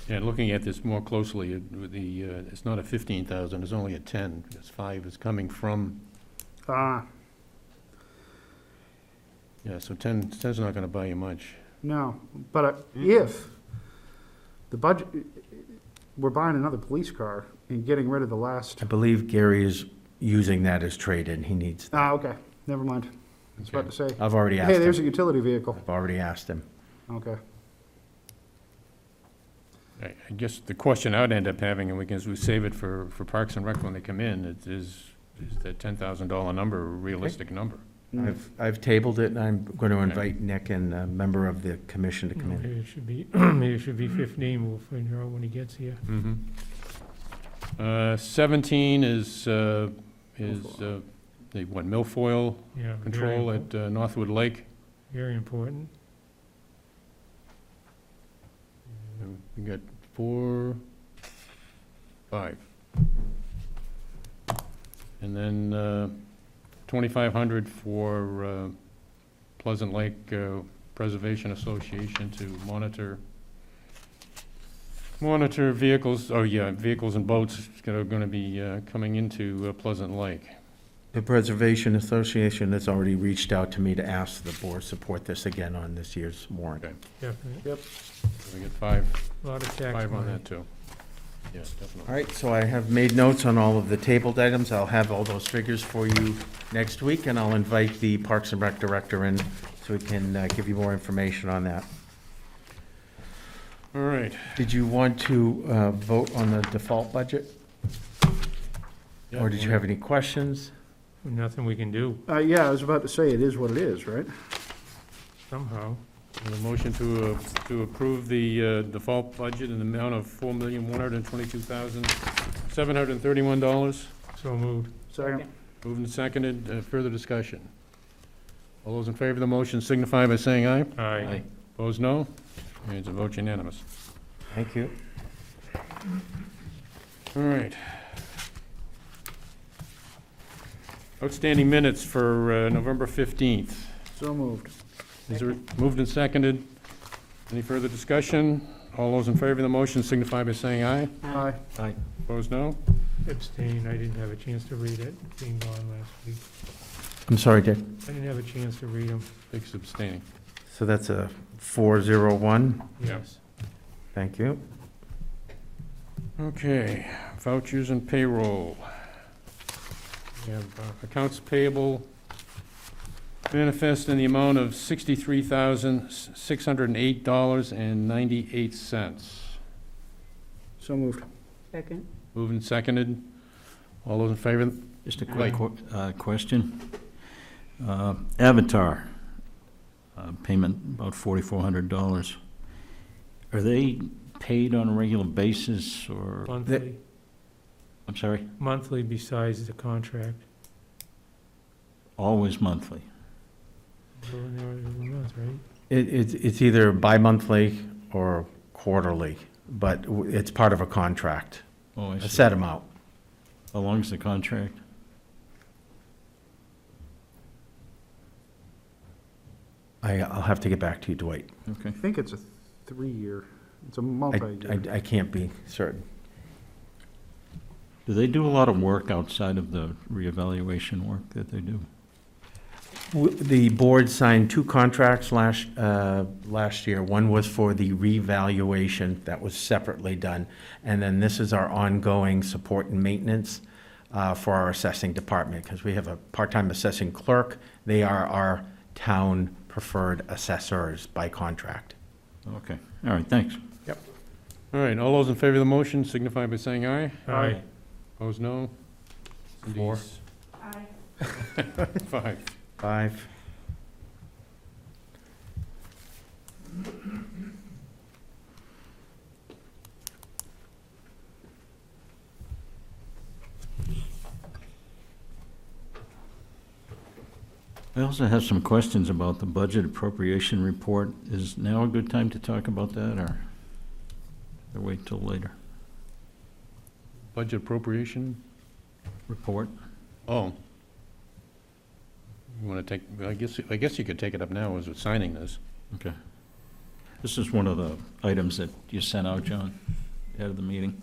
yeah, looking at this more closely, it's not a 15,000, it's only a 10, because 5 is coming from, Ah, yeah, so 10's not gonna buy you much. no, but if the budget, we're buying another police car and getting rid of the last, I believe Gary is using that as trade-in. He needs, okay, never mind. I was about to say, I've already hey, there's asked a him. utility vehicle. I've already asked him. Okay. I guess the question I'd end up having, and we can save it for Parks and Rec when they come in, is that $10,000 number a realistic number? I've tabled it, and I'm going to invite Nick and a member of the commission to come in. Maybe it should be, maybe it should be 15. We'll figure out when he gets here. 17 is the milfoil Yeah, control at Northwood Lake. very important. We got 4, 5. And then 2,500 for Pleasant Lake Preservation Association to monitor vehicles, vehicles and boats that are going to be coming into Pleasant Lake. The Preservation Association has already reached out to me to ask the board support this again on this year's warrant. Okay. Definitely. So we get 5 A lot of tax on money. that, too. Yeah, definitely. All right, so I have made notes on all of the tabled items. I'll have all those figures for you next week, and I'll invite the Parks and Rec director in so we can give you more information on that. All right. Did you want to vote on the default budget? Yeah, Or did you have any questions? Nothing we can do Yeah, I was about to say, it is what it is, right? somehow. A motion to approve the default budget in the amount of $4,122,731. So moved. Second. Moved and seconded. Further discussion. All those in favor of the motion signify by saying aye. Aye. Opposed, no. And it's a vote unanimous. Thank you. All right. Outstanding minutes for November 15th. So moved. Is there, moved and seconded? Any further discussion? All those in favor of the motion signify by saying aye. Aye. Opposed, no? Abstain, I didn't have a chance to read it, being gone last week. I'm sorry, Dick. I didn't have a chance to read them. Dick's abstaining. So that's a 401. Yes. Thank you. Okay, vouchers and payroll. We have accounts payable manifest in the amount of $63,608.98. So moved. Second? Moved and seconded. All those in favor? Just a quick question. Avatar, payment about $4,400. Are they paid on a regular basis or, Monthly, I'm sorry, monthly besides the contract. always monthly? So in there every month, right? It's either bi-monthly or quarterly, but it's part of a contract, Oh, I a see. set amount. How long is the contract? I'll have to get back to you, Dwight. Okay. I think it's a 3-year, it's a I multi-year. can't be certain. Do they do a lot of work outside of the reevaluation work that they do? The board signed 2 contracts last year. One was for the revaluation, that was separately done. And then this is our ongoing support and maintenance for our assessing department, because we have a part-time assessing clerk. They are our town preferred assessors by contract. Okay, all right, thanks. All right, all those in favor of the motion signify by saying aye. Aye. Opposed, no? 4. Aye. 5. 5. I also have some questions about the budget appropriation report. Is now a good time to talk about that, or wait till later? Budget appropriation? Report? Oh. You want to take, I guess you could take it up now as we're signing this. Okay. This is one of the items that you sent out, John, ahead of the meeting,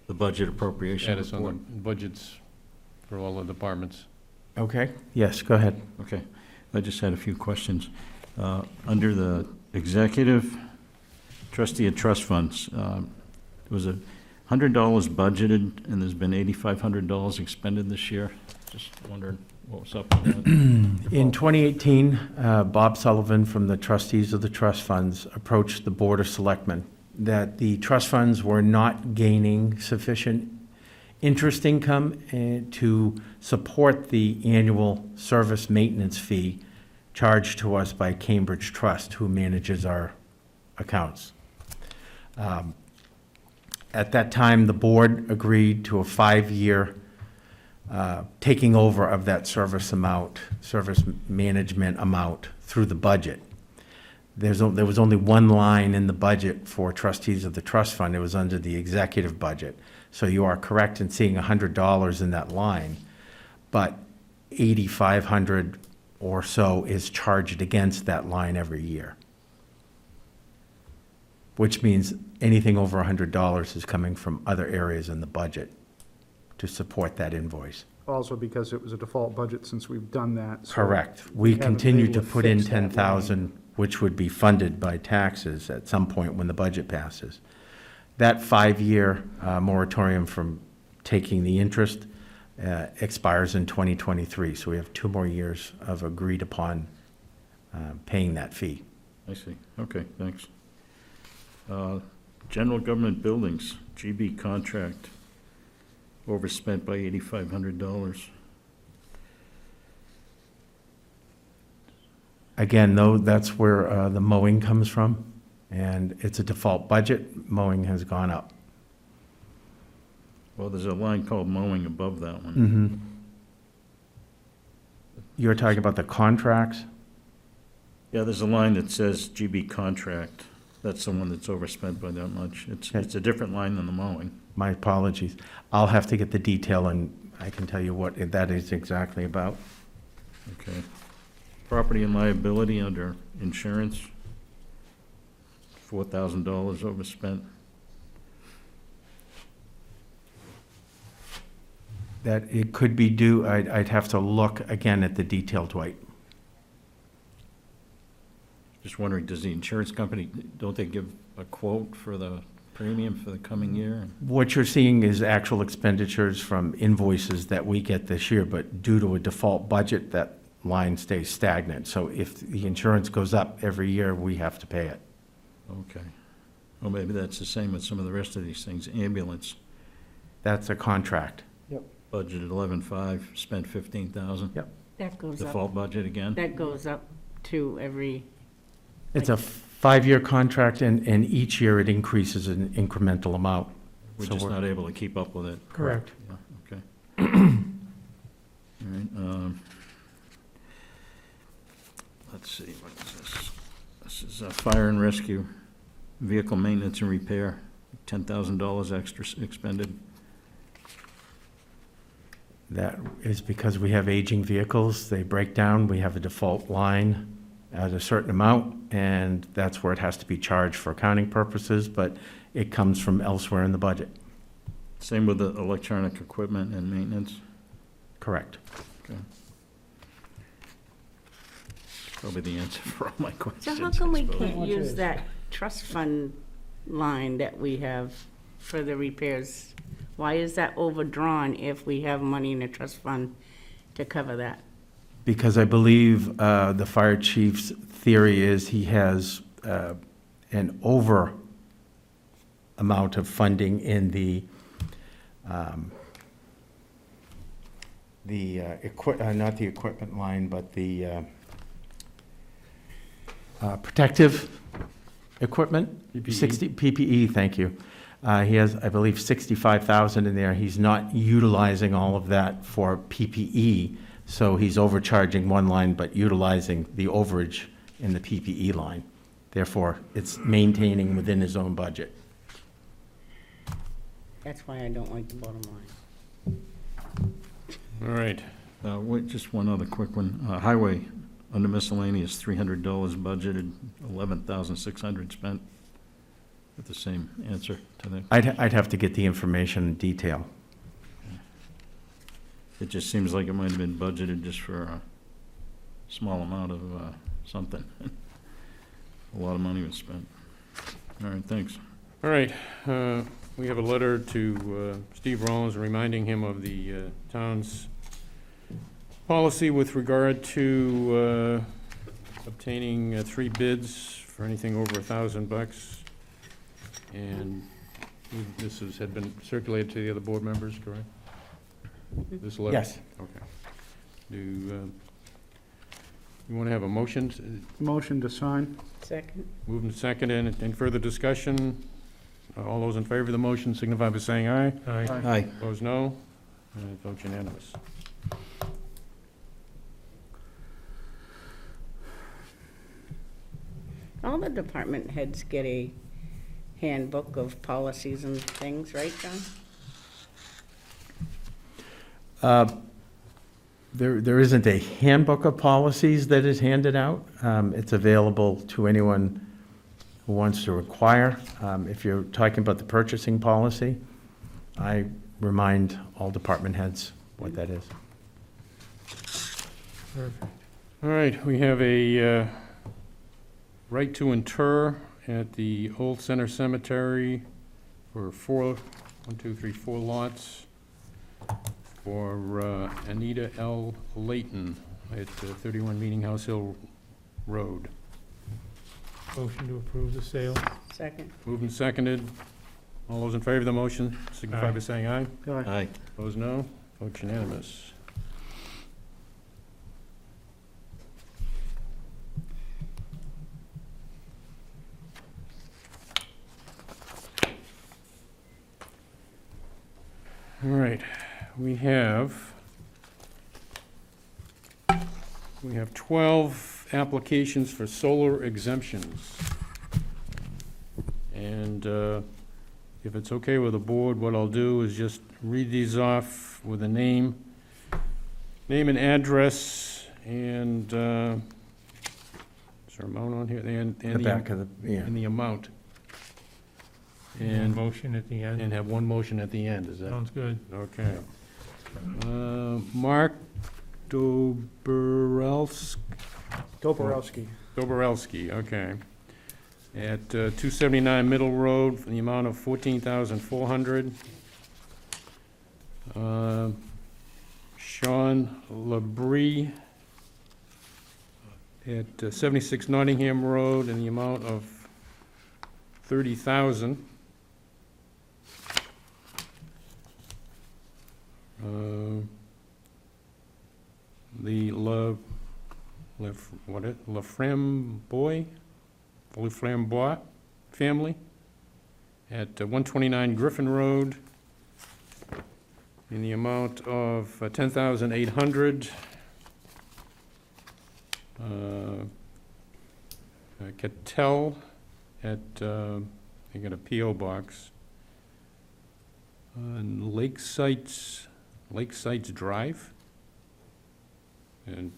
the budget appropriation Add us on the report. budgets for all the departments. Okay, yes, go ahead. Okay, I just had a few questions. Under the executive trustee of trust funds, there was $100 budgeted, and there's been $8,500 expended this year. Just wondering what was up with that. In 2018, Bob Sullivan from the trustees of the trust funds approached the Board of Selectmen that the trust funds were not gaining sufficient interest income to support the annual service maintenance fee charged to us by Cambridge Trust, who manages our accounts. At that time, the board agreed to a 5-year taking over of that service management amount through the budget. There was only one line in the budget for trustees of the trust fund. It was under the executive budget. So you are correct in seeing $100 in that line, but $8,500 or so is charged against that line every year, which means anything over $100 is coming from other areas in the budget to support that invoice. Also because it was a default budget since we've done that. so Correct. We haven't been continue able to to put in fix that line. 10,000, which would be funded by taxes at some point when the budget passes. That 5-year moratorium from taking the interest expires in 2023, so we have 2 more years of agreed upon paying that fee. I see, okay, thanks. General government buildings, GB contract, overspent by $8,500. Again, though, that's where the mowing comes from, and it's a default budget. Mowing has gone up. Well, there's a line called mowing above that one. You're talking about the contracts? Yeah, there's a line that says GB contract. That's the one that's overspent by that much. It's a different line than the mowing. My apologies. I'll have to get the detail and I can tell you what that is exactly about. Okay. Property and liability under insurance, $4,000 overspent. That it could be due, I'd have to look again at the detail, Dwight. Just wondering, does the insurance company, don't they give a quote for the premium for the coming year? What you're seeing is actual expenditures from invoices that we get this year, but due to a default budget, that line stays stagnant. So if the insurance goes up every year, we have to pay it. Okay. Well, maybe that's the same with some of the rest of these things. Ambulance, That's a contract. budgeted 11.5, spent 15,000. Yep. That goes up, Default budget again? that goes up to every, It's a 5-year contract, and each year it increases an incremental amount. We're So just not able to keep up with it. Correct. Yeah, okay. All right, let's see, what is this? This is fire and rescue, vehicle maintenance and repair, $10,000 extra expended. That is because we have aging vehicles, they break down, we have a default line at a certain amount, and that's where it has to be charged for accounting purposes, but it comes from elsewhere in the budget. Same with the electronic equipment and maintenance. Correct. Okay. Probably the answer for all my questions. so how come we I suppose. can't use that trust fund line that we have for the repairs? Why is that overdrawn if we have money in the trust fund to cover that? Because I believe the fire chief's theory is he has an over amount of funding in the not the equipment line, but the protective equipment. PPE. 60 PPE, thank you. He has, I believe, 65,000 in there. He's not utilizing all of that for PPE, so he's overcharging one line but utilizing the overage in the PPE line. Therefore, it's maintaining within his own budget. That's why I don't like the bottom line. All right. Wait, just one other quick one. Highway, under miscellaneous, $300 budgeted, 11,600 spent. With the same answer to that. I'd have to get the information in detail. It just seems like it might have been budgeted just for a small amount of something. A lot of money was spent. All right, thanks. All right, we have a letter to Steve Rollins reminding him of the town's policy with regard to obtaining 3 bids for anything over $1,000. And this had been circulated to the other board members, correct? This letter? Yes. Okay. Do you want to have a motion? Motion to sign? Second? Moved and seconded. Any further discussion? All those in favor of the motion signify by saying aye. Aye. Aye. Opposed, no. Vote unanimous. All the department heads get a handbook of policies and things, right, John? There isn't a handbook of policies that is handed out. It's available to anyone who wants to require. If you're talking about the purchasing policy, I remind all department heads what that is. Perfect. All right, we have a right to inter at the Old Center Cemetery for 4 lots for Anita L. Layton at 31 Meeting House Hill Road. Motion to approve the sale. Second? Moved and seconded. All those in favor of the motion signify Aye. by saying aye. Aye. Opposed, no. Vote unanimous. All right, we have 12 applications for solar exemptions. And if it's okay with the board, what I'll do is just read these off with a name and address, and, is there an amount on here? And The back of the, yeah. and the amount. And And, motion at the end. and have one motion at the end, is that? Sounds good. Okay. Mark Doborowski, Dobrowski. okay. At 279 Middle Road, for the amount of $14,400. Sean Labrie at 76 Nottingham Road, in the amount of $30,000. The Laframbois family at 129 Griffin Road in the amount of $10,800. Cattell at, they got a P.O. box. Lakesides Drive. And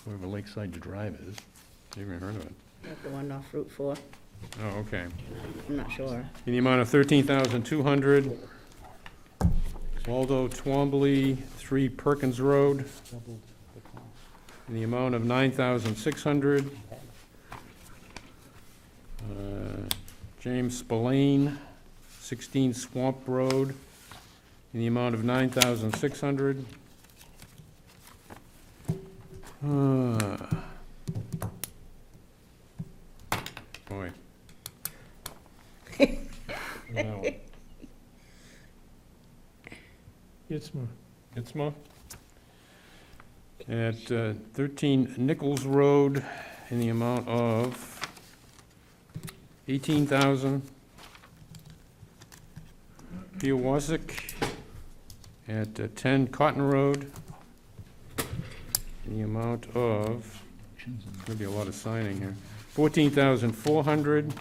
wherever Lakesides Drive is, never heard of it. That's the one off Route 4. Oh, okay. I'm not sure. In the amount of $13,200. Waldo Twombly, 3 Perkins Road, in the amount of $9,600. James Spillane, 16 Swamp Road, in the amount of $9,600. Boy. That one. Itzma. At 13 Nichols Road, in the amount of $18,000. Piawazik at 10 Cotton Road, in the amount of, there'll be a lot of signing here, $14,400.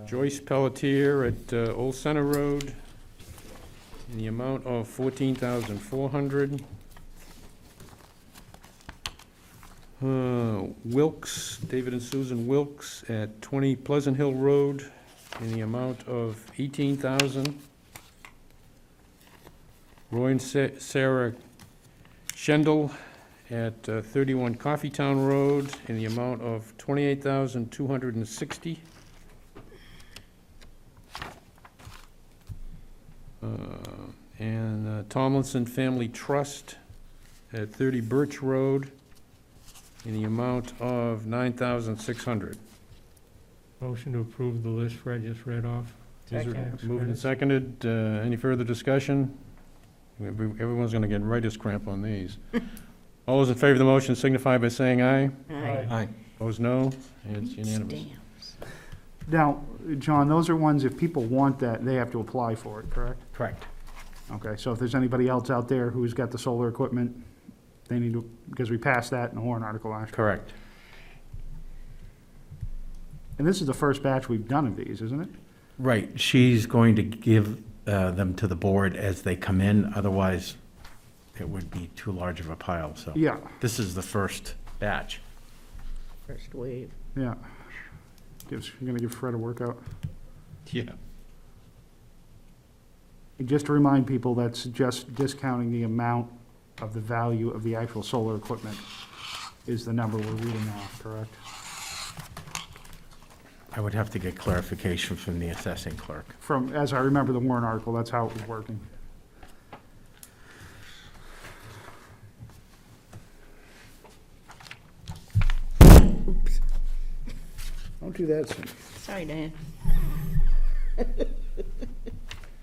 Joyce Pelletier at Old Center Road, in the amount of $14,400. Wilkes, David and Susan Wilkes at 20 Pleasant Hill Road, in the amount of $18,000. Roy and Sarah Schendel at 31 Coffeetown Road, in the amount of $28,260. And Tomlinson Family Trust at 30 Birch Road, in the amount of $9,600. Motion to approve the list Fred just read off. Second. Moved and seconded. Any further discussion? Everyone's going to get writer's cramp on these. All those in favor of the motion signify by saying aye. Aye. Aye. Opposed, no. It's unanimous. Stamps. Now, John, those are ones, if people want that, they have to apply for it, correct? Correct. Okay, so if there's anybody else out there who's got the solar equipment, they need to, because we passed that in the warrant article last year. Correct. And this is the first batch we've done of these, isn't it? Right, she's going to give them to the board as they come in, otherwise it would be too large of a pile, so. Yeah, This is the first batch. First wave. yeah. I'm gonna give Fred a workout. Yeah. And just to remind people, that's just discounting the amount of the value of the actual solar equipment is the number we're reading off, correct? I would have to get clarification from the assessing clerk. From, as I remember the warrant article, that's how it was working. Oops. Don't do that, Cindy. Sorry, Dan.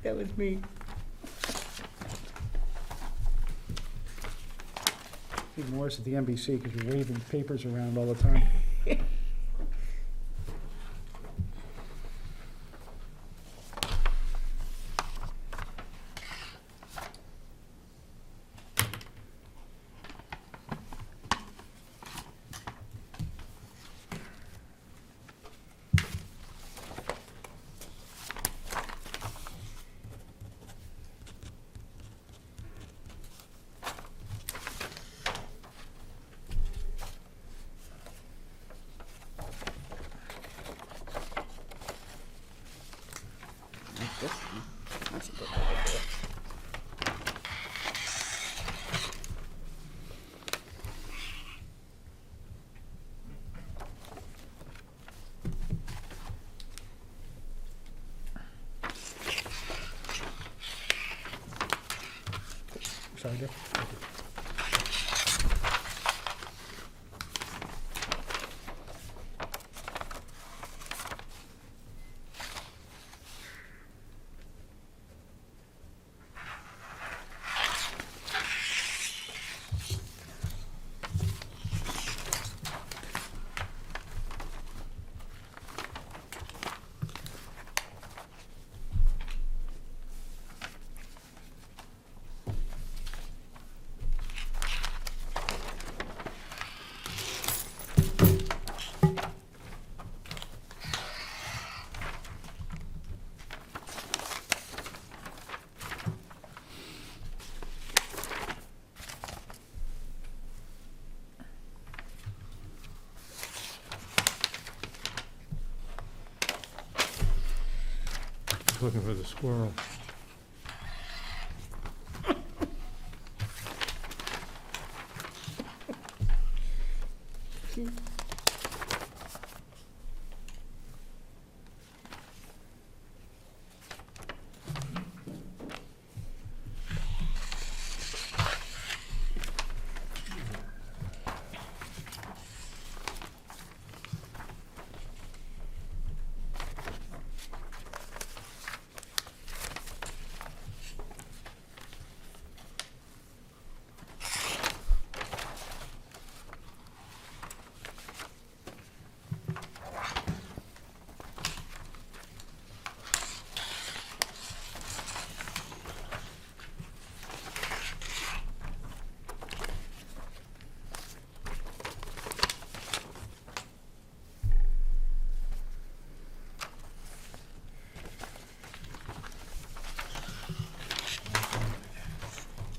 That was me. Even worse at the NBC because you're waving papers around all the time. That's a good idea. Sorry, Dick. Looking for the squirrel.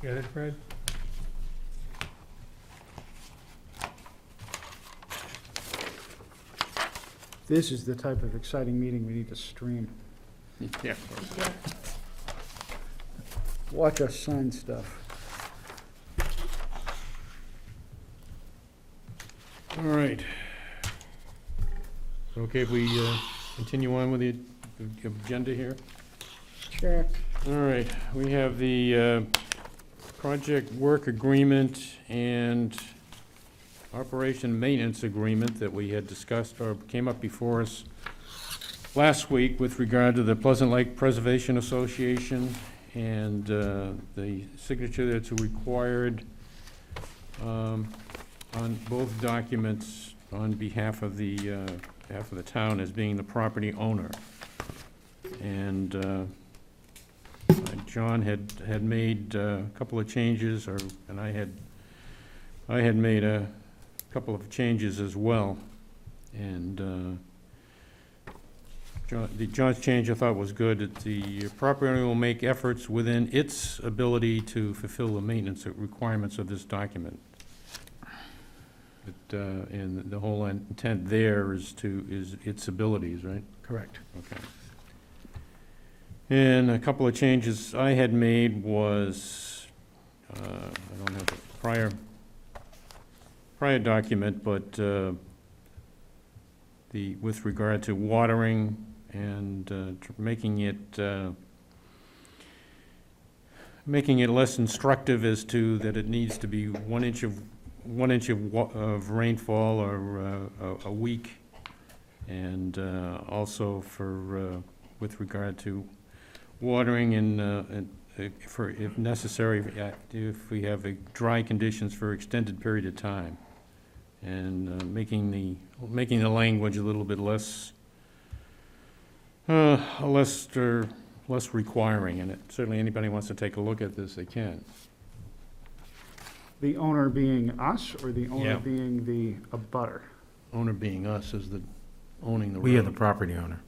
Got it, Fred? This is the type of exciting meeting we need to stream. Yeah. Watch us sign stuff. All right. Okay, if we continue on with the agenda here? Sure. All right, we have the project work agreement and operation maintenance agreement that we had discussed or came up before us last week with regard to the Pleasant Lake Preservation Association and the signature that's required on both documents on behalf of the town as being the property owner. And John had made a couple of changes, and I had made a couple of changes as well. And John's change I thought was good, that the property owner will make efforts within its ability to fulfill the maintenance requirements of this document. And the whole intent there is its abilities, right? Correct. Okay. And a couple of changes I had made was, I don't have the prior document, but with regard to watering and making it less instructive as to that it needs to be 1 inch of rainfall or a week, and also with regard to watering and if necessary, if we have dry conditions for extended period of time, and making the language a little bit less requiring, and certainly anybody wants to take a look at this, they can. The owner being us, or the owner Yeah. being the abutter? Owner being us as the owning the road. We are the property owner.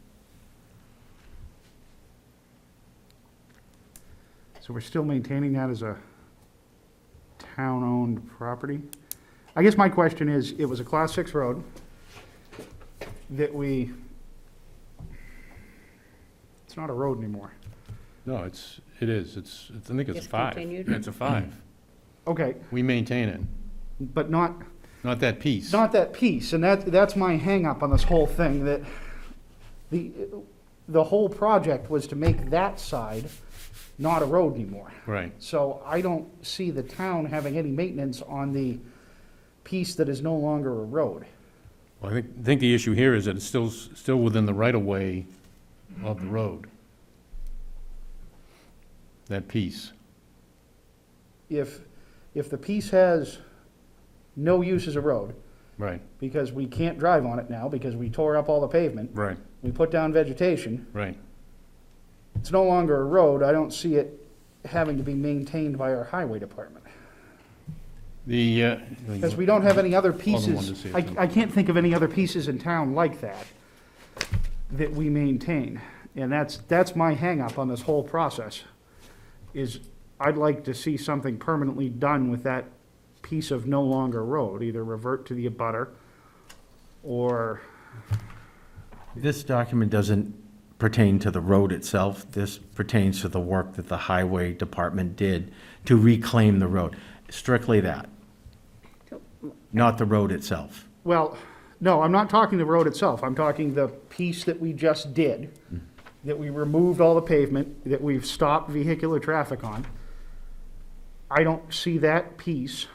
So we're still maintaining that as a town-owned property? I guess my question is, it was a Class 6 road that it's not a road anymore. No, it is. I think it's a 5. Discontinued? It's a 5. Okay, We maintain it, but not that piece. that piece, and that's my hang-up on this whole thing, that the whole project was to make that side not a road anymore. Right. So I don't see the town having any maintenance on the piece that is no longer a road. Well, I think the issue here is that it's still within the right-of-way of the road. That piece. If the piece has no use as a road, Right, because we can't drive on it now, because we tore up all the pavement, right, we put down vegetation, right. it's no longer a road, I don't see it having to be maintained by our highway department. Because we don't have any other Alderman wanted to pieces, say something. I can't think of any other pieces in town like that we maintain. And that's my hang-up on this whole process, is I'd like to see something permanently done with that piece of no longer road, either revert to the abutter or, This document doesn't pertain to the road itself. This pertains to the work that the highway department did to reclaim the road. Strictly that, not the road itself. well, no, I'm not talking the road itself, I'm talking the piece that we just did, that we removed all the pavement, that we've stopped vehicular traffic on. I don't see that piece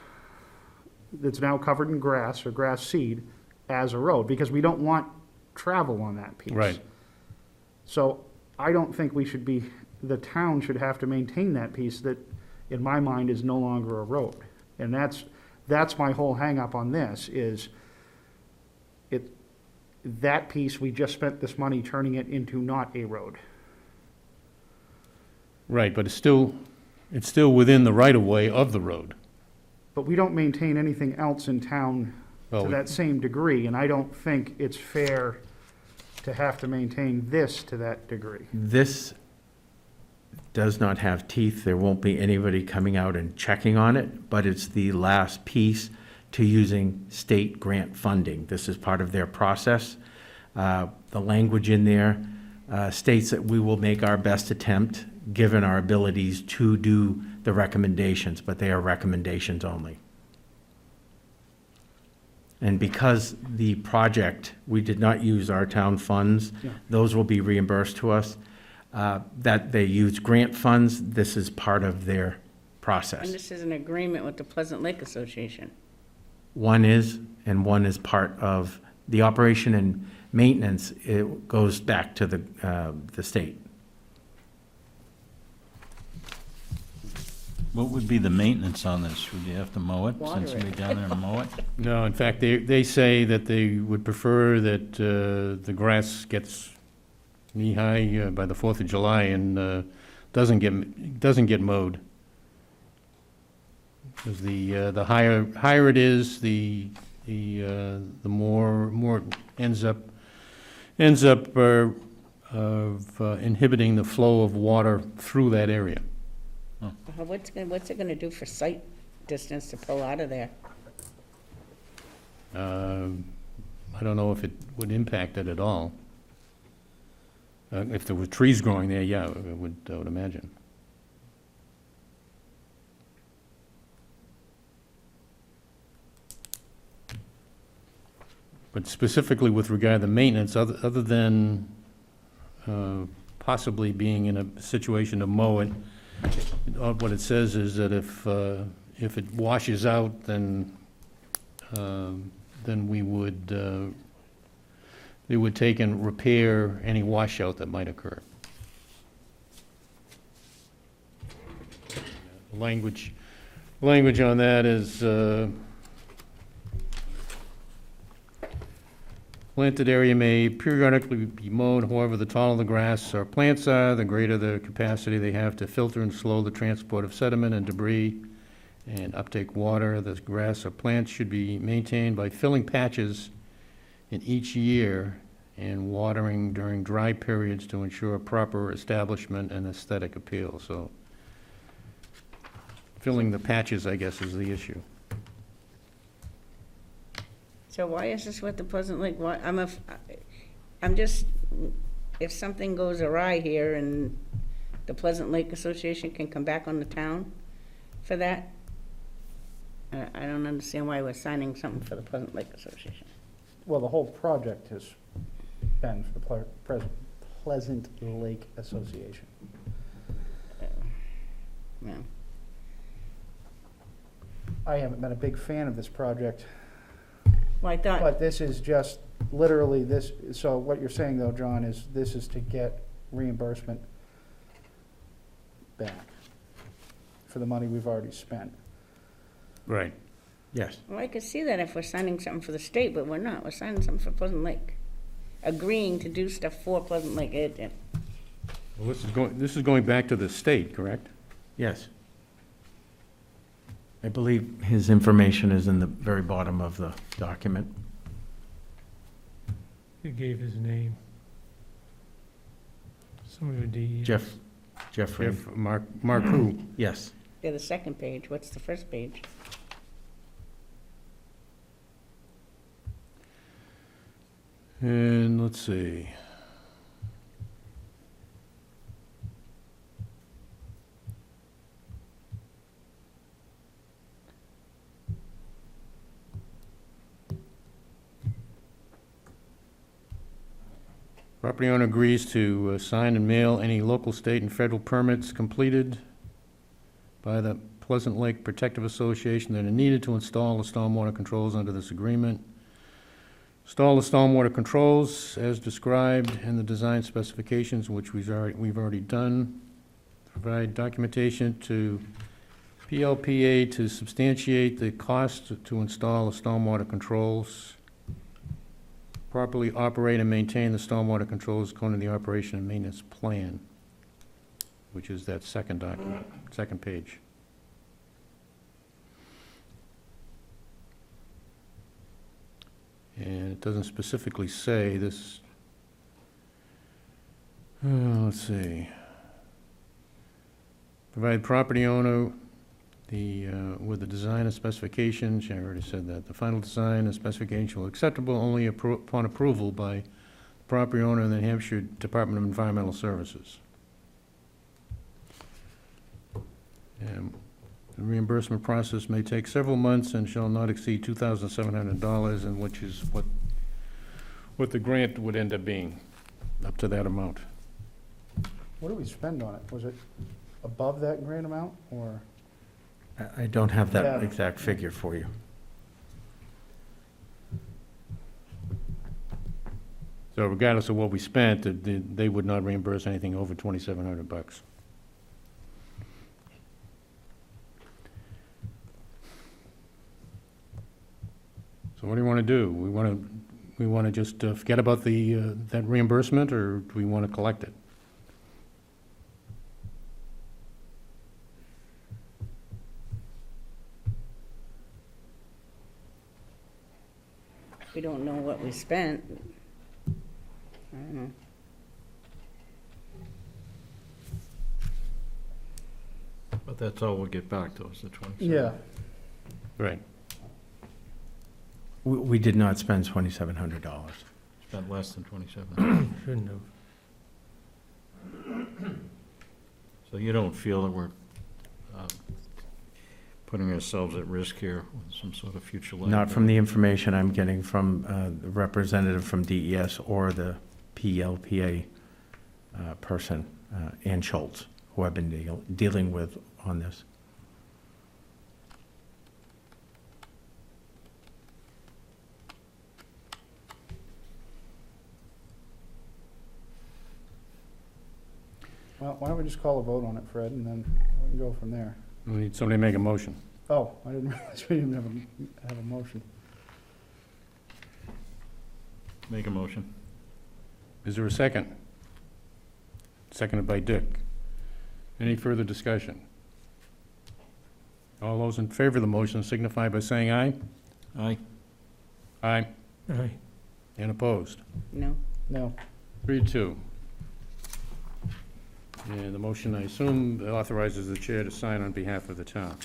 that's now covered in grass or grass seed as a road, because we don't want travel on that piece. Right. So I don't think the town should have to maintain that piece that, in my mind, is no longer a road. And that's my whole hang-up on this, is that piece, we just spent this money turning it into not a road. Right, but it's still within the right-of-way of the road. But we don't maintain anything else in town Well, to we- that same degree, and I don't think it's fair to have to maintain this to that degree. This does not have teeth. There won't be anybody coming out and checking on it, but it's the last piece to using state grant funding. This is part of their process. The language in there states that we will make our best attempt, given our abilities to do the recommendations, but they are recommendations only. And because the project, we did not use our town funds, Yeah. those will be reimbursed to us. That they use grant funds, this is part of their And process. this is an agreement with the Pleasant Lake Association. One is, and one is part of the operation and maintenance. It goes back to the state. What would be the maintenance on this? Would you have to mow it? Water Send somebody down there and mow it? No, in fact, they say that they would prefer that the grass gets knee-high by the 4th of July and doesn't get mowed. Because the higher it is, the more it ends up inhibiting the flow of water through that area. What's it gonna do for sight distance to pull out of there? I don't know if it would impact it at all. If there were trees growing there, yeah, I would imagine. But specifically with regard to maintenance, other than possibly being in a situation to mow it, what it says is that if it washes out, then we would take and repair any washout that might occur. Language on that is, planted area may periodically be mowed, however, the taller the grass or plants are, the greater the capacity they have to filter and slow the transport of sediment and debris and uptake water. The grass or plants should be maintained by filling patches in each year and watering during dry periods to ensure proper establishment and aesthetic appeal. So filling the patches, I guess, is the issue. So why is this with the Pleasant Lake? Why, I'm just, if something goes awry here and the Pleasant Lake Association can come back on the town for that? I don't understand why we're signing something for the Pleasant Lake Association. Well, the whole project has been for the Pleasant Lake Association. Yeah. I haven't been a big fan of this project, Well, I thought, but this is just literally this, so what you're saying though, John, is this is to get reimbursement back for the money we've already spent. Right. Yes. well, I could see that if we're signing something for the state, but we're not. We're signing something for Pleasant Lake. Agreeing to do stuff for Pleasant Lake. Well, this is going back to the state, correct? Yes. I believe his information is in the very bottom of the document. He gave his name. Some of the Jeffrey. Jeff, Mark who? Yes. They're the second page. What's the first page? And let's see. Property owner agrees to sign and mail any local, state, and federal permits completed by the Pleasant Lake Protective Association that are needed to install the stormwater controls under this agreement. Install the stormwater controls as described in the design specifications, which we've already done. Provide documentation to PLPA to substantiate the cost to install the stormwater controls. Properly operate and maintain the stormwater controls according to the operation and maintenance plan, which is that second document, second page. And it doesn't specifically say this. Let's see. Provide property owner with the design and specifications, I already said that. The final design and specification will be acceptable only upon approval by the property owner and the New Hampshire Department of Environmental Services. And the reimbursement process may take several months and shall not exceed $2,700, and which is what the grant would end up being, up to that amount. What did we spend on it? Was it above that grant amount, or? I don't have that Yeah. exact figure for you. So regardless of what we spent, they would not reimburse anything over $2,700. So what do you want to do? We want to just forget about that reimbursement, or do we want to collect it? We don't know what we spent. I don't know. But that's all we'll get back to us, the 27. Yeah. Right. We did not spend $2,700. Spent less than 27. Shouldn't have. So you don't feel that we're putting ourselves at risk here with some sort of future liability? Not from the information I'm getting from the representative from DES or the PLPA person, Ann Schultz, who I've been dealing with on this. Well, why don't we just call a vote on it, Fred, and then we can go from there. We need somebody to make a motion. Oh, I didn't realize we didn't have a motion. Make a motion. Is there a second? Seconded by Dick. Any further discussion? All those in favor of the motion signify by saying aye. Aye. Aye. Aye. And opposed? No. No. 3-2. And the motion, I assume, authorizes the chair to sign on behalf of the town.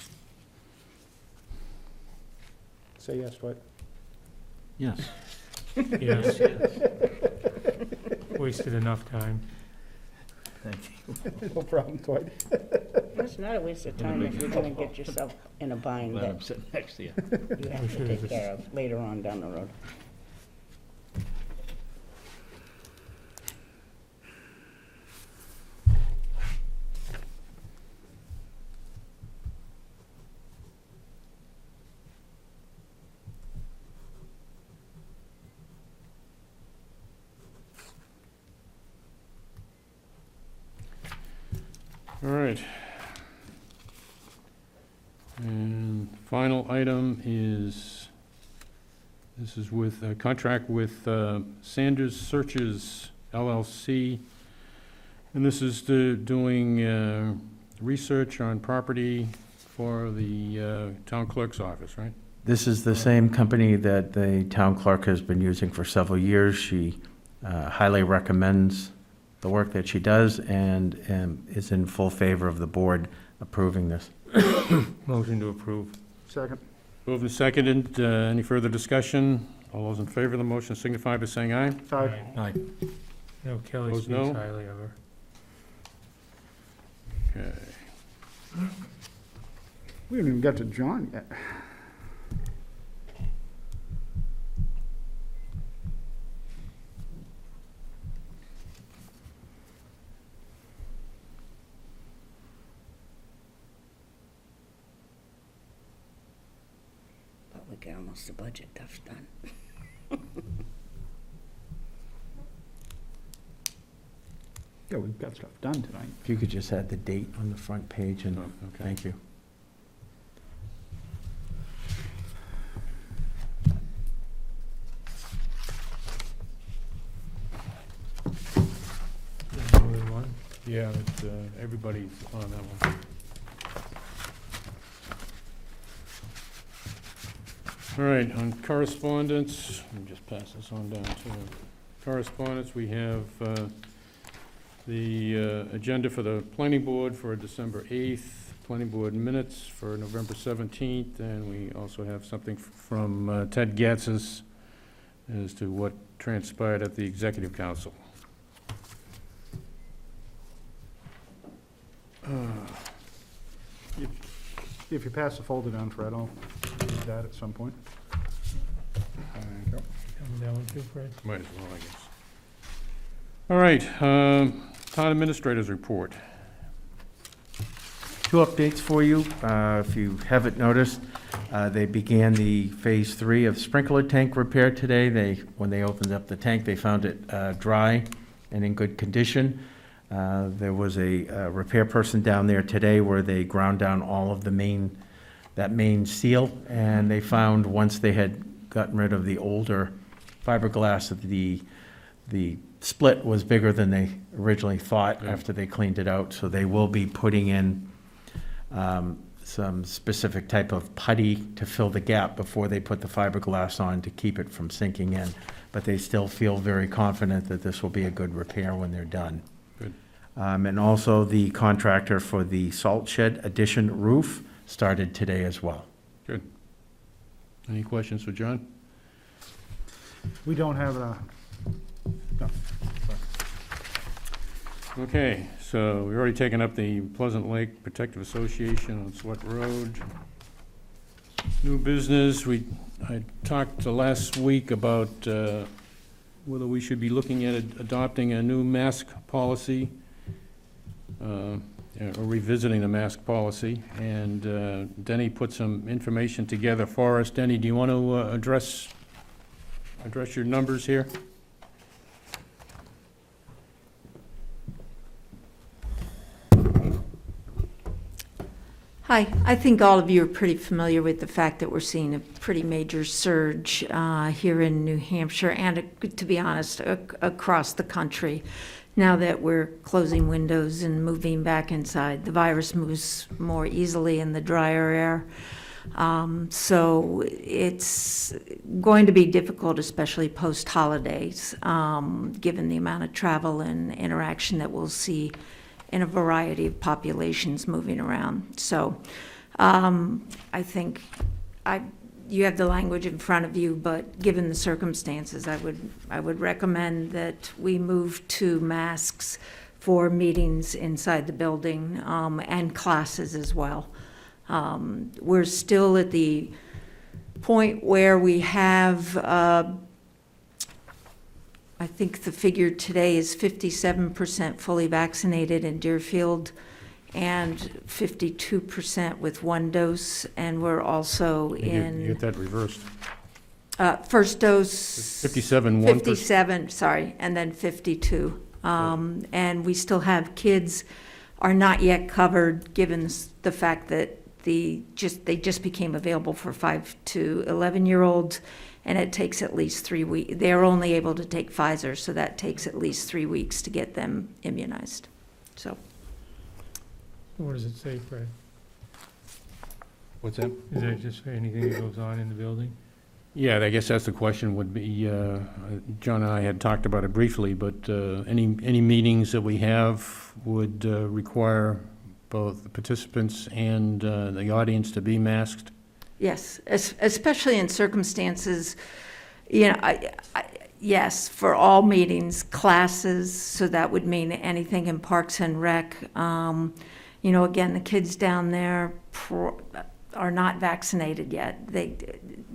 Say yes, Dwight. Yes. Yes. Wasted enough time. No problem, Dwight. It's not a waste of time if you're gonna get yourself in a bind Glad I'm that sitting next to you. you have to take care of later on down the road. All right. And final item is, this is with a contract with Sanders Searches LLC. And this is doing research on property for the town clerk's office, right? This is the same company that the town clerk has been using for several years. She highly recommends the work that she does and is in full favor of the board approving this. Motion to approve. Second. Moved and seconded. Any further discussion? All those in favor of the motion signify by saying aye. Aye. Aye. No, Kelly Opposed, speaks no? highly of her. Okay. We haven't even got to John yet. But we get almost the budget stuff done. Yeah, we've got stuff done tonight. If you could just add the date on the front page, and Oh, okay. thank you. Only one? Yeah, it's, everybody's on that one. All right, on correspondence, let me just pass this on down to correspondence. We have the agenda for the planning board for December 8th, planning board minutes for November 17th, and we also have something from Ted Gatzis as to what transpired at the executive council. If you pass the folder down, Fred, I'll read that at some point. Thank you. Coming down too, Fred? Might as well, I guess. All right, town administrator's report. Two updates for you. If you haven't noticed, they began the Phase 3 of sprinkler tank repair today. When they opened up the tank, they found it dry and in good condition. There was a repair person down there today where they ground down all of that main seal, and they found, once they had gotten rid of the older fiberglass, that the split was bigger than they originally thought Yeah. after they cleaned it out. So they will be putting in some specific type of putty to fill the gap before they put the fiberglass on to keep it from sinking in. But they still feel very confident that this will be a good repair when they're done. Good. And also, the contractor for the salt shed addition roof started today as well. Good. Any questions for John? We don't have a, Okay, so we've already taken up the Pleasant Lake Protective Association on Sweat Road. New business, I talked last week about whether we should be looking at adopting a new mask policy, or revisiting the mask policy, and Denny put some information together for us. Denny, do you want to address your numbers here? Hi, I think all of you are pretty familiar with the fact that we're seeing a pretty major surge here in New Hampshire and, to be honest, across the country. Now that we're closing windows and moving back inside, the virus moves more easily in the drier air. So it's going to be difficult, especially post-holidays, given the amount of travel and interaction that we'll see in a variety of populations moving around. So I think you have the language in front of you, but given the circumstances, I would recommend that we move to masks for meetings inside the building, and classes as well. We're still at the point where we have, I think the figure today is 57% fully vaccinated in Deerfield and 52% with one dose, and we're also You in get that reversed. first dose. 57, 57, sorry, and then 52. And we still have kids are not yet covered, given the fact that they just became available for 5 to 11-year-olds, and it takes at least 3 weeks. They're only able to take Pfizer, so that takes at least 3 weeks to get them immunized. So, What does it say, Fred? What's that? Is that just anything that goes on in the building? Yeah, I guess that's the question would be, John and I had talked about it briefly, but any meetings that we have would require both the participants and the audience to be masked? yes, especially in circumstances, yes, for all meetings, classes, so that would mean anything in Parks and Rec. Again, the kids down there are not vaccinated yet.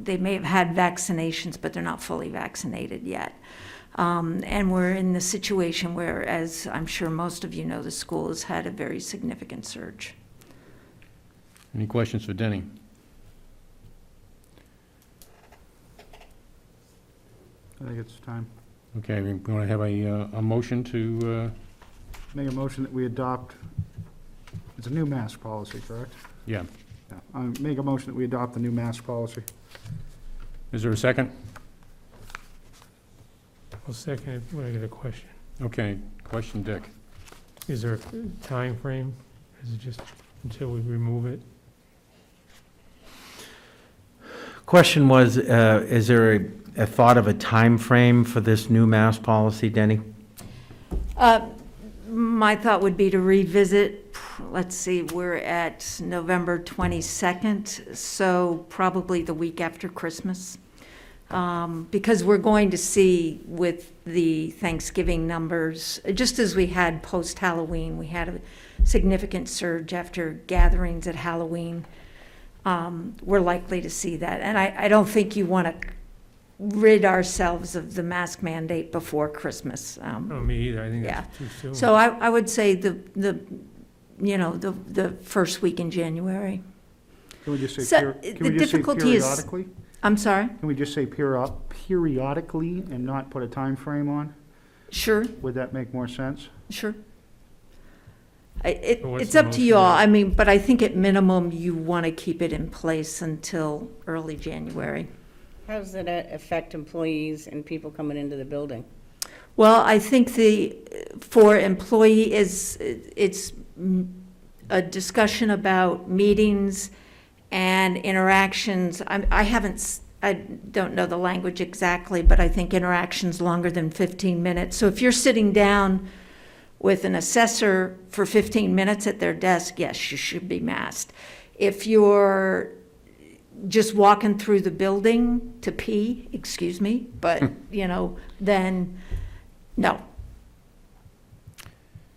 They may have had vaccinations, but they're not fully vaccinated yet. And we're in the situation where, as I'm sure most of you know, the school has had a very significant surge. Any questions for Denny? I think it's time. Okay, we want to have a motion to, Make a motion that we adopt, it's a new mask policy, correct? yeah. Yeah. I make a motion that we adopt the new mask policy. Is there a second? I'll second it when I get a question. Okay, question, Dick. Is there a time frame? Is it just until we remove it? Question was, is there a thought of a time frame for this new mask policy, Denny? My thought would be to revisit, let's see, we're at November 22nd, so probably the week after Christmas. Because we're going to see with the Thanksgiving numbers, just as we had post-Halloween, we had a significant surge after gatherings at Halloween. We're likely to see that. And I don't think you want to rid ourselves of the mask mandate before Christmas. Oh, me either. I think Yeah. that's too soon. So I would say the first week in January. Can we just say, So, can the we just say difficulty is- periodically? I'm sorry? Can we just say periodically and not put a time frame on? Sure, Would that make more sense? sure. So what's It's the up to motion you all. then? I mean, but I think at minimum, you want to keep it in place until early January. How does that affect employees and people coming into the building? Well, I think for employee it's a discussion about meetings and interactions. I don't know the language exactly, but I think interactions longer than 15 minutes. So if you're sitting down with an assessor for 15 minutes at their desk, yes, you should be masked. If you're just walking through the building to pee, excuse me, but, then no.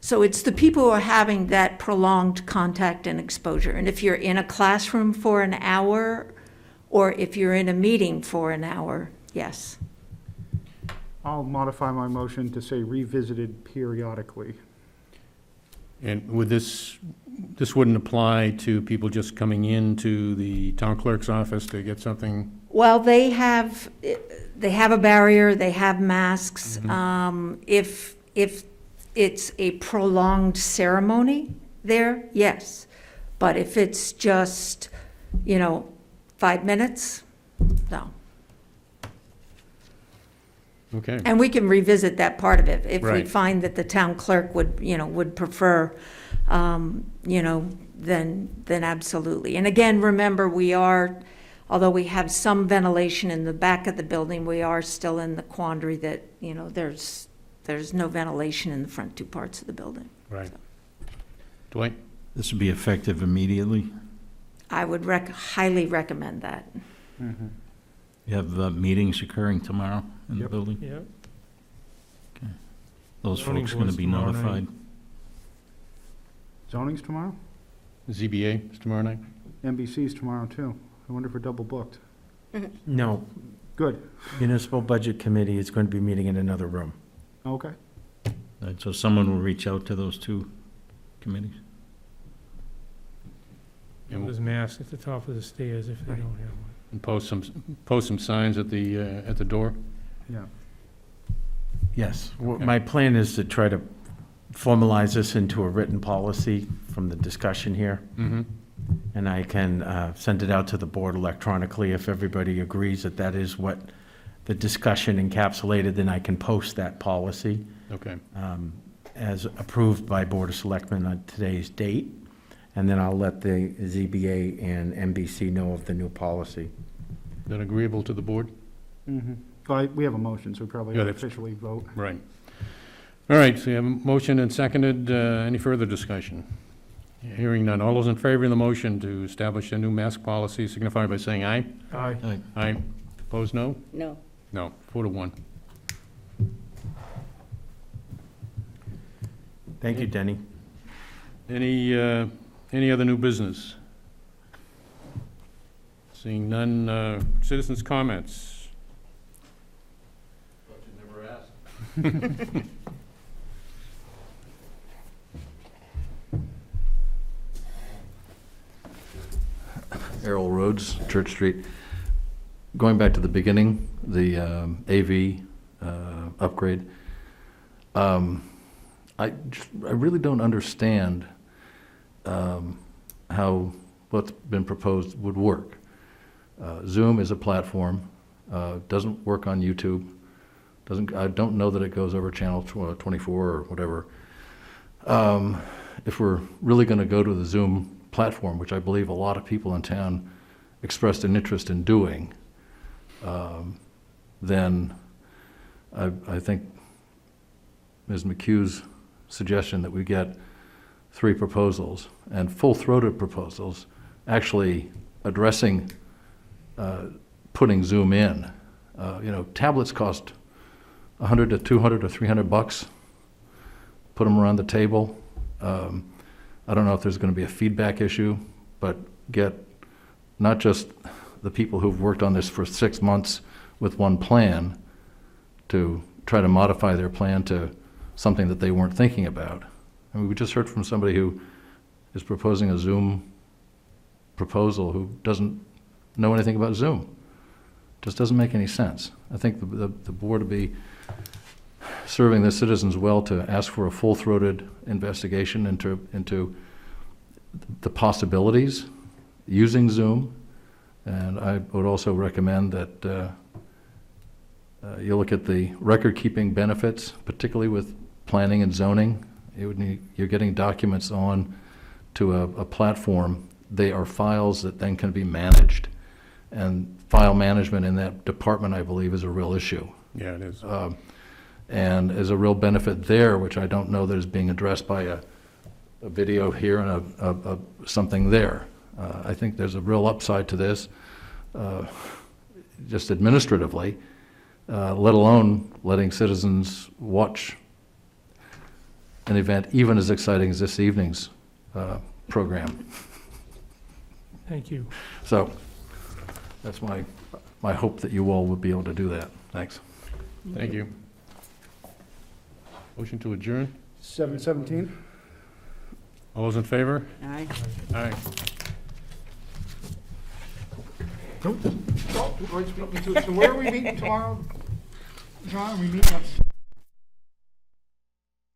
So it's the people who are having that prolonged contact and exposure. And if you're in a classroom for an hour, or if you're in a meeting for an hour, yes. I'll modify my motion to say revisited periodically. And would this wouldn't apply to people just coming into the town clerk's office to get something? Well, they have a barrier, they have masks. If it's a prolonged ceremony there, yes. But if it's just, 5 minutes, no. Okay, And we can revisit that part of it. If we Right. find that the town clerk would prefer, then absolutely. And again, remember, although we have some ventilation in the back of the building, we are still in the quandary that, there's no ventilation in the front two parts of the building. right. Dwight? This would be effective immediately. I would highly recommend that. You have meetings occurring tomorrow in the Yep. building? Yep. Those Zoning folks going to board's be tomorrow night. notified? Zoning's tomorrow? ZBA is tomorrow night? NBC's tomorrow, too. I wonder if we're double booked. No, Good, Municipal Budget Committee is going to be meeting in another room. okay. So someone will reach out to those two committees. There's masks at the top of the stairs if they don't have one. And post some signs at the door? Yeah. Yes, Okay. my plan is to try to formalize this into a written policy from the discussion here, Mm-hmm. and I can send it out to the board electronically. If everybody agrees that that is what the discussion encapsulated, then I can post that policy Okay. as approved by Board of Selectmen on today's date, and then I'll let the ZBA and NBC know of the new policy. Is that agreeable to the board? Mm-hmm. Well, we have a motion, so we probably Yeah, have to that's- officially vote. Right. All right, so you have a motion and seconded. Any further discussion? Hearing none. All those in favor of the motion to establish a new mask policy signify by saying aye. Aye. Aye. Opposed, no? No. No. 4-1. Thank you, Denny. Any other new business? Seeing none, citizens' comments? Errol Rhodes, Church Street. Going back to the beginning, the AV upgrade, I really don't understand how what's been proposed would work. Zoom is a platform, doesn't work on YouTube, I don't know that it goes over channel 24 or whatever. If we're really going to go to the Zoom platform, which I believe a lot of people in town expressed an interest in doing, then I think Ms. McHugh's suggestion that we get 3 proposals, and full-throated proposals, actually addressing putting Zoom in. Tablets cost $100 to $200 to $300. Put them around the table. I don't know if there's going to be a feedback issue, but get not just the people who've worked on this for 6 months with one plan to try to modify their plan to something that they weren't thinking about. I mean, we just heard from somebody who is proposing a Zoom proposal who doesn't know anything about Zoom. Just doesn't make any sense. I think the board would be serving the citizens well to ask for a full-throated investigation into the possibilities using Zoom. And I would also recommend that you look at the record-keeping benefits, particularly with planning and zoning. You're getting documents on to a platform. They are files that then can be managed. And file management in that department, I believe, is a real issue. Yeah, it is. And is a real benefit there, which I don't know that is being addressed by a video here and something there. I think there's a real upside to this, just administratively, let alone letting citizens watch an event even as exciting as this evening's program. Thank you. So that's my hope that you all would be able to do that. Thanks. Thank you. Motion to adjourn? 7:17? All those in favor? Aye. Aye. So where are we meeting tomorrow? John, are we meeting at